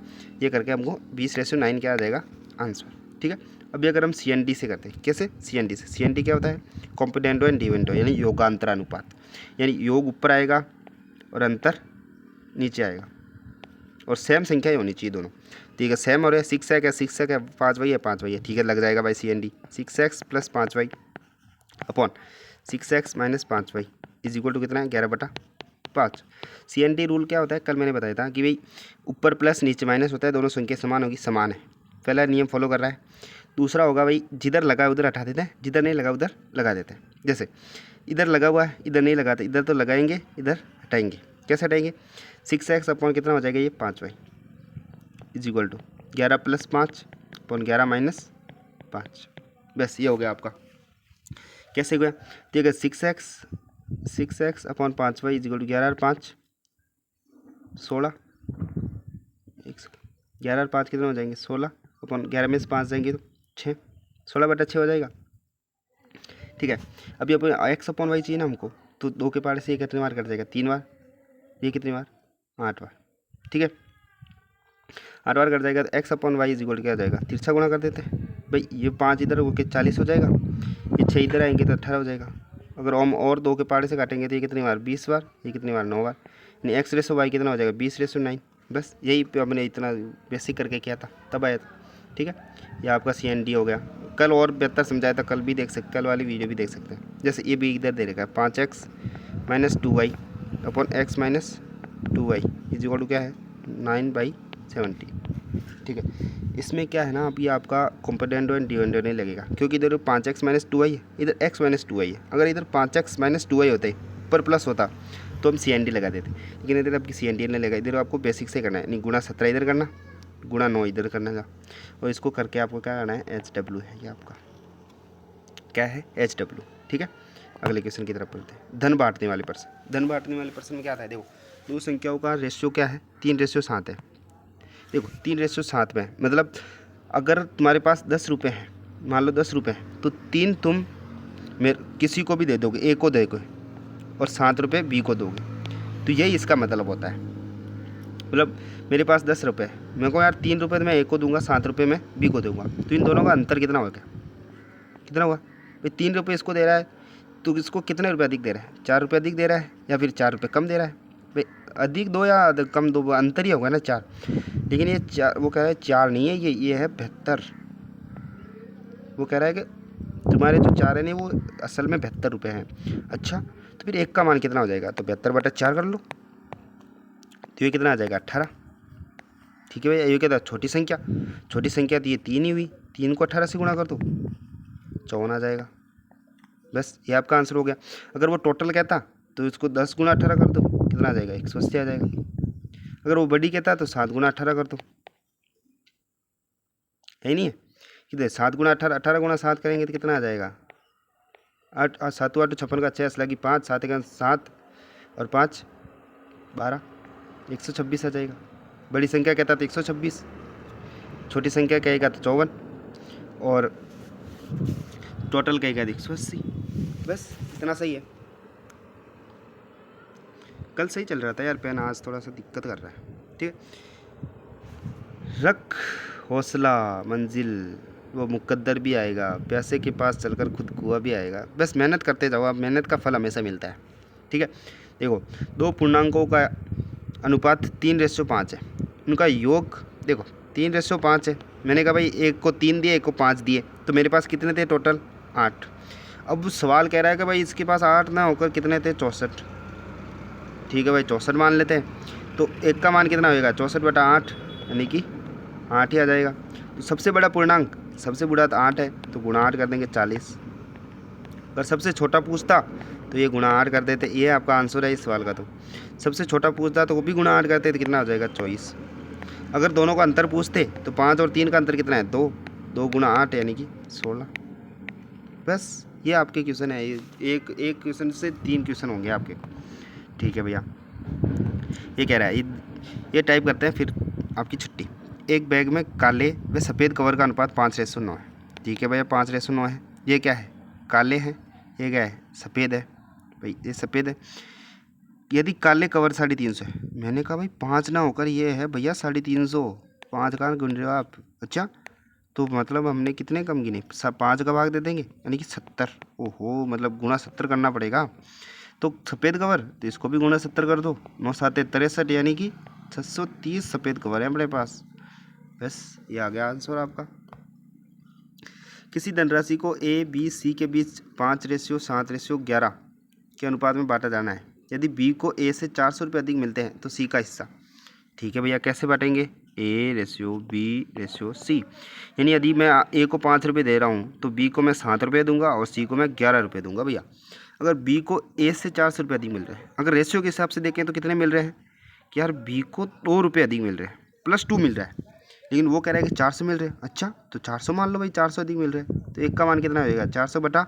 ये करके हमको 20/9 क्या आ जाएगा आंसर, ठीक है। अभी अगर हम CND से करते हैं, कैसे CND से, CND क्या होता है कॉम्पोनेंटो एंड डिविडेंडो, यानी योगांतरानुपात, यानी योग ऊपर आएगा और अंतर नीचे आएगा और सेम संख्या ही होनी चाहिए दोनों, ठीक है। सेम हो रहा है 6x है 5y है 5y है, ठीक है, लग जाएगा भाई CND 6x + 5y upon 6x - 5y is equal to कितना है 11/5। CND रूल क्या होता है कल मैंने बताया था कि भाई ऊपर प्लस नीचे माइनस होता है, दोनों संख्या समान होगी, समान है, पहला नियम फॉलो कर रहा है। दूसरा होगा भाई जिधर लगा है उधर हटा देते हैं, जिधर नहीं लगा उधर लगा देते हैं। जैसे इधर लगा हुआ है इधर नहीं लगाते, इधर तो लगाएंगे इधर हटाएंगे, कैसे हटाएंगे 6x अपॉन कितना हो जाएगा ये 5y is equal to 11 + 5 upon 11 - 5। बस ये हो गया आपका। कैसे हो गया, ठीक है, 6x upon 5y is equal to 11 और 5 16, 11 और 5 कितना हो जाएंगे 16 अपॉन 11 में से 5 जाएंगे तो 6, 16/6 हो जाएगा, ठीक है। अभी अपन x अपॉन y चाहिए ना हमको, तो 2 के पहाड़े से ये कितनी बार कट जाएगा 3 बार, ये कितनी बार 8 बार, ठीक है, 8 बार कट जाएगा। तो x upon y is equal क्या हो जाएगा, तिरछा गुणा कर देते हैं भाई, ये 5 इधर होके 40 हो जाएगा, ये 6 इधर आएंगे तो 18 हो जाएगा। अगर हम और 2 के पहाड़े से काटेंगे तो ये कितनी बार 20 बार, ये कितनी बार 9 बार, यानी x/y कितना हो जाएगा 20/9। बस यही हमने इतना बेसिक करके किया था तब आया था, ठीक है। ये आपका CND हो गया। कल और बेहतर समझाया था, कल भी देख सकते, कल वाली वीडियो भी देख सकते हैं। जैसे ये भी इधर दे रखा है 5x - 2y upon x - 2y is equal to क्या है 9/70, ठीक है। इसमें क्या है ना, अभी आपका कॉम्पोनेंटो एंड डिविडेंडो नहीं लगेगा, क्योंकि इधर 5x - 2y है, इधर x - 2y है। अगर इधर 5x - 2y होते ऊपर प्लस होता तो हम CND लगा देते, लेकिन इधर आपकी CND नहीं लगा, इधर आपको बेसिक से करना है, नहीं गुणा 17 इधर करना, गुणा 9 इधर करना था, और इसको करके आपको क्या करना है HW है, ये आपका क्या है HW, ठीक है। अगले क्वेश्चन की तरफ बढ़ते हैं। धन बांटने वाले पर्सन, धन बांटने वाले पर्सन में क्या आता है, देखो दो संख्याओं का रेशियो क्या है 3/7 है। देखो 3/7 में मतलब अगर तुम्हारे पास 10 रुपये हैं, मान लो 10 रुपये हैं, तो 3 तुम किसी को भी दे दोगे, A को दोगे और 7 रुपये B को दोगे, तो यही इसका मतलब होता है। मतलब मेरे पास 10 रुपये है, मेरे को यार 3 रुपये मैं A को दूंगा, 7 रुपये मैं B को दूंगा, तो इन दोनों का अंतर कितना होगा, कितना हुआ भाई 3 रुपये इसको दे रहा है, तो इसको कितने रुपये अधिक दे रहा है 4 रुपये अधिक दे रहा है, या फिर 4 रुपये कम दे रहा है भाई, अधिक दो या कम दो अंतर ही होगा ना 4। लेकिन ये 4 वो कह रहा है 4 नहीं है, ये है 72। वो कह रहा है कि तुम्हारे जो 4 है नहीं वो असल में 72 रुपये हैं। अच्छा तो फिर एक का मान कितना हो जाएगा, तो 72/4 कर लो, तो ये कितना आ जाएगा 18, ठीक है भैया। ये क्या था छोटी संख्या तो ये 3 ही हुई, 3 को 18 से गुणा कर दो 54 आ जाएगा। बस ये आपका आंसर हो गया। अगर वो टोटल कहता तो इसको 10 × 18 कर दो, कितना आ जाएगा 180 आ जाएगा। अगर वो बड़ी कहता तो 7 × 18 कर दो, है नहीं है कितने 7 × 18, 18 × 7 करेंगे तो कितना आ जाएगा 8, 7 8 56 का 6 लगी 5, 7 1 7 और 5 12, 126 आ जाएगा। बड़ी संख्या कहता तो 126, छोटी संख्या कहेगा तो 54, और टोटल कहेगा 180। बस इतना सही है। कल सही चल रहा था यार पेन, आज थोड़ा सा दिक्कत कर रहा है, ठीक है। रख हौसला मंजिल वो मुकद्दर भी आएगा, प्यासे के पास चलकर खुद कुआं भी आएगा। बस मेहनत करते जाओ, आप मेहनत का फल हमेशा मिलता है, ठीक है। देखो दो पूर्णांकों का अनुपात 3/5 है, उनका योग देखो 3/5 है। मैंने कहा भाई एक को 3 दिए एक को 5 दिए, तो मेरे पास कितने थे टोटल 8। अब सवाल कह रहा है कि भाई इसके पास 8 ना होकर कितने थे 64, ठीक है भाई 64 मान लेते हैं। तो एक का मान कितना होएगा 64/8, यानी कि 8 ही आ जाएगा। तो सबसे बड़ा पूर्णांक सबसे बड़ा तो 8 है, तो गुणा 8 कर देंगे 40, अगर सबसे छोटा पूछता तो ये गुणा 8 कर देते, ये आपका आंसर है इस सवाल का। तो सबसे छोटा पूछता तो वो भी गुणा 8 करते, तो कितना हो जाएगा 24। अगर दोनों का अंतर पूछते तो 5 और 3 का अंतर कितना है 2, 2 गुणा 8 यानी कि 16। बस ये आपके क्वेश्चन है, एक क्वेश्चन से 3 क्वेश्चन होंगे आपके। ठीक है भैया, ये कह रहा है ये टाइप करते हैं फिर आपकी छुट्टी। एक बैग में काले व सफ़ेद कवर का अनुपात 5:9 है। ठीक है भैया, 5:9 है। ये क्या है, काले हैं, ये क्या है, सफ़ेद है। भाई ये सफ़ेद है। यदि काले कवर 350 है, मैंने कहा भाई 5 ना होकर ये है भैया 350, 5 कहाँ गिन रहे हो आप? अच्छा, तो मतलब हमने कितने कम गिने, 5 का भाग दे देंगे यानी कि 70। ओहो, मतलब गुणा 70 करना पड़ेगा। तो सफ़ेद कवर तो इसको भी गुणा 70 कर दो, 9 7 63 यानी कि 630 सफ़ेद कवर है हमारे पास। बस ये आ गया आंसर आपका। किसी धनराशि को ए बी सी के बीच 5:7:11 के अनुपात में बांटा जाना है। यदि बी को ए से 400 रुपये अधिक मिलते हैं तो सी का हिस्सा। ठीक है भैया, कैसे बांटेंगे, A:B:C। यानी यदि मैं ए को 5 रुपये दे रहा हूँ तो बी को मैं 7 रुपये दूंगा और सी को मैं 11 रुपये दूंगा भैया। अगर बी को ए से 400 रुपये अधिक मिल रहे हैं, अगर रेशियो के हिसाब से देखें तो कितने मिल रहे हैं कि यार बी को 2 रुपये अधिक मिल रहे हैं, +2 मिल रहा है, लेकिन वो कह रहा है कि 400 मिल रहे हैं। अच्छा, तो 400 मान लो भाई, 400 अधिक मिल रहे हैं, तो एक का मान कितना होगा 400/2,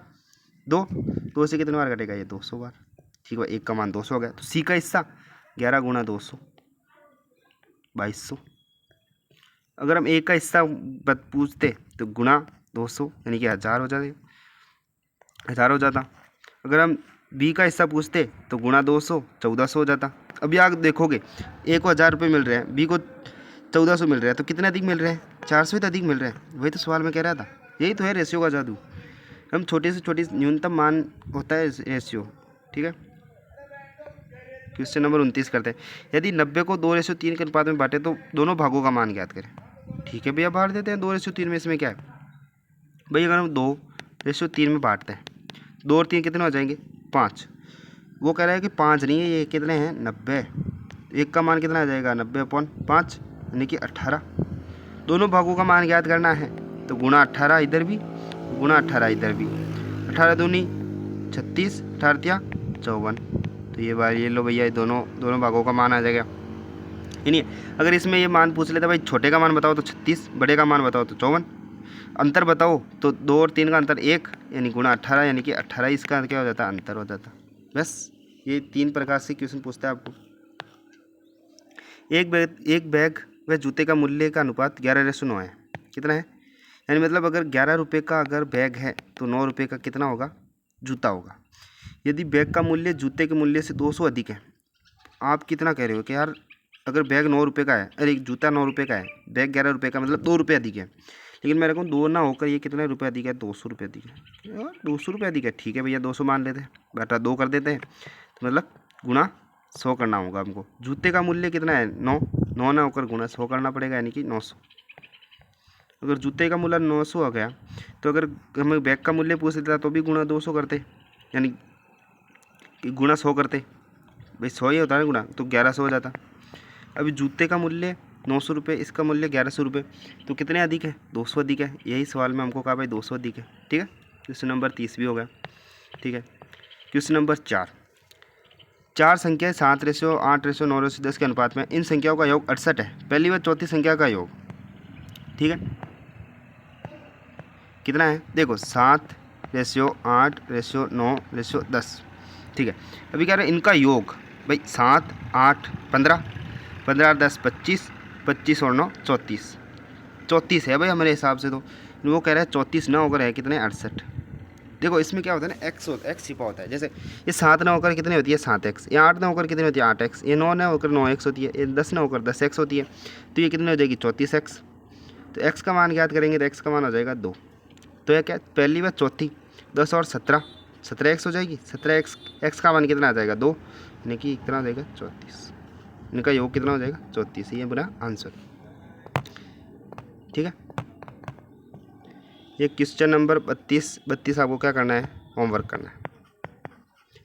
2 से कितने बार कटेगा ये 200 बार। ठीक है, एक का मान 200 हो गया। तो सी का हिस्सा 11 × 200 2200। अगर हम एक का हिस्सा पूछते तो गुणा 200 यानी कि 1000 हो जाते, 1000 हो जाता। अगर हम बी का हिस्सा पूछते तो गुणा 200 1400 हो जाता। अभी आप देखोगे ए को 1000 रुपये मिल रहे हैं, बी को 1400 मिल रहे हैं, तो कितने अधिक मिल रहे हैं, 400 ही अधिक मिल रहे हैं। वही तो सवाल में कह रहा था, यही तो है रेशियो का जादू। हम छोटे से छोटी न्यूनतम मान होता है रेशियो। ठीक है, क्वेश्चन नंबर 29 करते हैं। यदि 90 को 2:3 के अनुपात में बांटे तो दोनों भागों का मान ज्ञात करें। ठीक है भैया, बांट देते हैं 2:3 में। इसमें क्या है भाई, अगर हम 2:3 में बांटते हैं, 2 और 3 कितने हो जाएंगे 5। वो कह रहा है कि 5 नहीं है, ये कितने हैं 90। एक का मान कितना आ जाएगा 90/5 यानी कि 18। दोनों भागों का मान ज्ञात करना है तो गुणा 18 इधर भी, गुणा 18 इधर भी। 18 दूनी 36, 18 54। तो ये बार ये लो भैया, दोनों भागों का मान आ जाएगा। यानी अगर इसमें ये मान पूछ लेता भाई छोटे का मान बताओ तो 36, बड़े का मान बताओ तो 54, अंतर बताओ तो 2 और 3 का अंतर 1 यानी गुणा 18 यानी कि 18 इसका क्या हो जाता, अंतर हो जाता। बस ये 3 प्रकार से क्वेश्चन पूछता है आपको। एक बैग व जूते का मूल्य का अनुपात 11:9 है। कितना है, यानी मतलब अगर 11 रुपये का अगर बैग है तो 9 रुपये का कितना होगा जूता होगा। यदि बैग का मूल्य जूते के मूल्य से 200 अधिक है, आप कितना कह रहे हो कि यार अगर बैग 9 रुपये का है, अरे जूता 9 रुपये का है, बैग 11 रुपये का, मतलब 2 रुपये अधिक है। लेकिन मेरे को 2 ना होकर ये कितने रुपये अधिक है, 200 रुपये अधिक है। यार 200 रुपये अधिक है, ठीक है भैया 200 मान लेते हैं, बटा 2 कर देते हैं, तो मतलब गुणा 100 करना होगा हमको। जूते का मूल्य कितना है 9 ना होकर गुणा 100 करना पड़ेगा यानी कि 900। अगर जूते का मूल्य 900 हो गया तो अगर हमें बैग का मूल्य पूछ लेता तो भी गुणा 200 करते, यानी कि गुणा 100 करते। भाई 100 ही होता है गुणा, तो 1100 हो जाता। अभी जूते का मूल्य 900 रुपये, इसका मूल्य 1100 रुपये, तो कितने अधिक है 200 अधिक है। यही सवाल में हमको कहा भाई 200 अधिक है। ठीक है, क्वेश्चन नंबर 30 भी हो गया। ठीक है, क्वेश्चन नंबर 4 संख्याएँ 7:8:9:10 के अनुपात में इन संख्याओं का योग 68 है। पहली व चौथी संख्या का योग, ठीक है, कितना है देखो 7:8:9:10। ठीक है, अभी कह रहे हैं इनका योग भाई 7 8 15, 15 10 25, 25 और 9 34, 34 है भाई हमारे हिसाब से। तो वो कह रहा है 34 ना होकर है कितने 68। देखो इसमें क्या होता है ना, एक्स छिपा होता है। जैसे ये 7 ना होकर कितनी होती है 7x, ये 8 ना होकर कितनी होती है 8x, ये 9 ना होकर 9x होती है, ये 10 ना होकर 10x होती है। तो ये कितनी हो जाएगी 34x। तो x का मान ज्ञात करेंगे तो x का मान हो जाएगा 2। तो ये क्या पहली व चौथी 10 और 17, 17x हो जाएगी। 17x का मान कितना आ जाएगा 2, यानी कि कितना हो जाएगा 34। इनका योग कितना हो जाएगा 34। ये बना आंसर। ठीक है, ये क्वेश्चन नंबर 32 आपको क्या करना है, होमवर्क करना है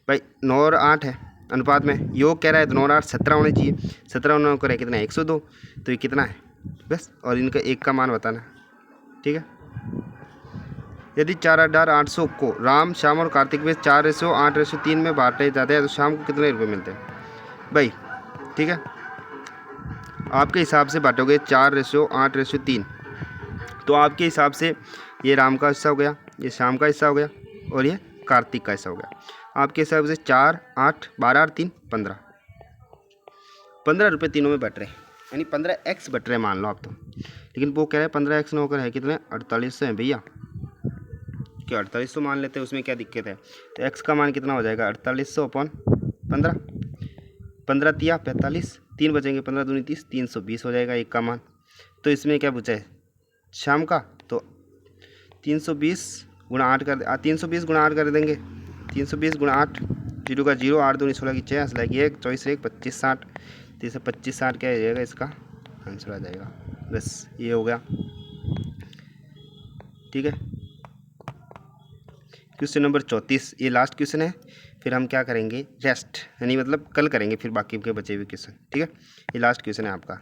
भाई। 9 और 8 है अनुपात में, योग कह रहा है तो 9 और 8 17 होने चाहिए। 17 और 9 करे कितना है 102, तो ये कितना है बस, और इनका एक का मान बताना है। ठीक है, यदि 4,800 को राम, श्याम और कार्तिक में 4:8:3 में बांटे जाते हैं तो शाम को कितने रुपये मिलते हैं भाई? ठीक है, आपके हिसाब से बांटोगे 4:8:3, तो आपके हिसाब से ये राम का हिस्सा हो गया, ये श्याम का हिस्सा हो गया और ये कार्तिक का हिस्सा हो गया। आपके हिसाब से 4, 8, 12 और 3 15 रुपये तीनों में बट रहे, यानी 15x बट रहे मान लो आप तो। लेकिन वो कह रहे हैं 15x न होकर है कितने, 4800 हैं भैया। क्या 4800 मान लेते हैं, उसमें क्या दिक्कत है? तो x का मान कितना हो जाएगा, 4800/15, 15 तिया 45, 3 बचेंगे, 15 दूनी 30, 320 हो जाएगा एक का मान। तो इसमें क्या पूछा है शाम का, तो 320 गुणा 8 कर 320 गुणा 8 कर देंगे, 320 गुणा 8, 0 का 0, 8 दूनी 16 की 6, 8 की 1, 24 1, 25 60, 25 60 क्या हो जाएगा, इसका आंसर आ जाएगा। बस ये हो गया, ठीक है। क्वेश्चन नंबर 34 ये लास्ट क्वेश्चन है, फिर हम क्या करेंगे रेस्ट, यानी मतलब कल करेंगे फिर बाकी के बचे हुए क्वेश्चन, ठीक है। ये लास्ट क्वेश्चन है आपका,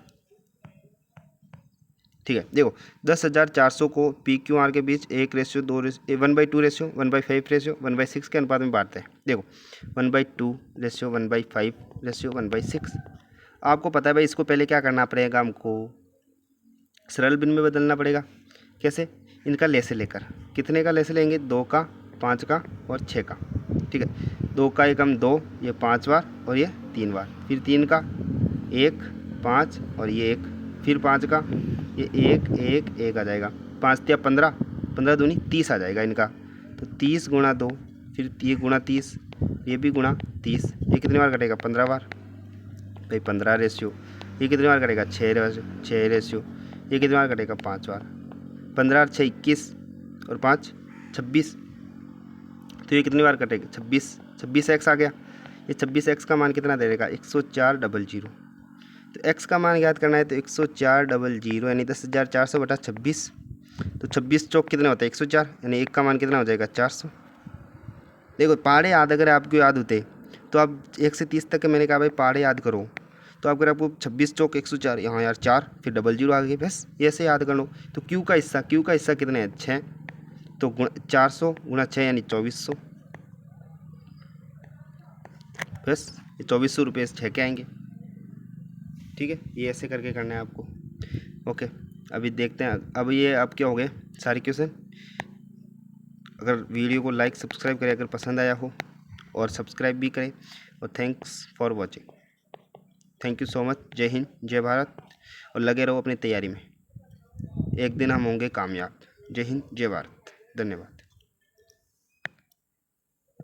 ठीक है। देखो 10,400 को PQR के बीच 1:2 1/2 रेशियो 1/5 रेशियो 1/6 के अनुपात में बांटते हैं। देखो 1/2 रेशियो 1/5 रेशियो 1/6। आपको पता है भाई, इसको पहले क्या करना पड़ेगा, हमको सरल भिन्न में बदलना पड़ेगा। कैसे? इनका लेसे लेकर, कितने का लेसे लेंगे, 2 का, 5 का और 6 का, ठीक है। 2 का एकम 2, ये 5 बार और ये 3 बार, फिर 3 का 1, 5 और ये 1, फिर 5 का ये 1 1 1 आ जाएगा, 5 तिया 15, 15 दूनी 30 आ जाएगा इनका। तो 30 गुणा 2, फिर ये गुणा 30, ये भी गुणा 30, ये कितनी बार कटेगा, 15 बार भाई, 15 रेशियो। ये कितनी बार कटेगा, 6 रेशियो। ये कितनी बार कटेगा, 5 बार। 15 और 6 21 और 5 26, तो ये कितनी बार कटेगा, 26x आ गया। ये 26x का मान कितना दे देगा, 104,000। तो x का मान याद करना है, तो 104,000 यानी 10,400/26, तो 26 चौक कितने होते हैं, 104, यानी 1 का मान कितना हो जाएगा, 400। देखो पहाड़े याद अगर आपको याद होते तो आप 1 से 30 तक के मैंने कहा भाई पहाड़े याद करो, तो अगर आपको 26 चौक 104, यहाँ यार 4, फिर 00 आ गए, बस ये ऐसे याद कर लो। तो क्यू का हिस्सा कितने है, 6, तो 400 गुणा 6 यानी 2400, बस ये 2400 रुपये 6 के आएंगे, ठीक है। ये ऐसे करके करना है आपको, ओके। अभी देखते हैं, अब ये आप क्या हो गए सारे क्वेश्चन। अगर वीडियो को लाइक सब्सक्राइब करें अगर पसंद आया हो, और सब्सक्राइब भी करें, और thanks for watching. Thank you so much. जय हिंद, जय भारत, और लगे रहो अपनी तैयारी में, एक दिन हम होंगे कामयाब। जय हिंद, जय भारत, धन्यवाद।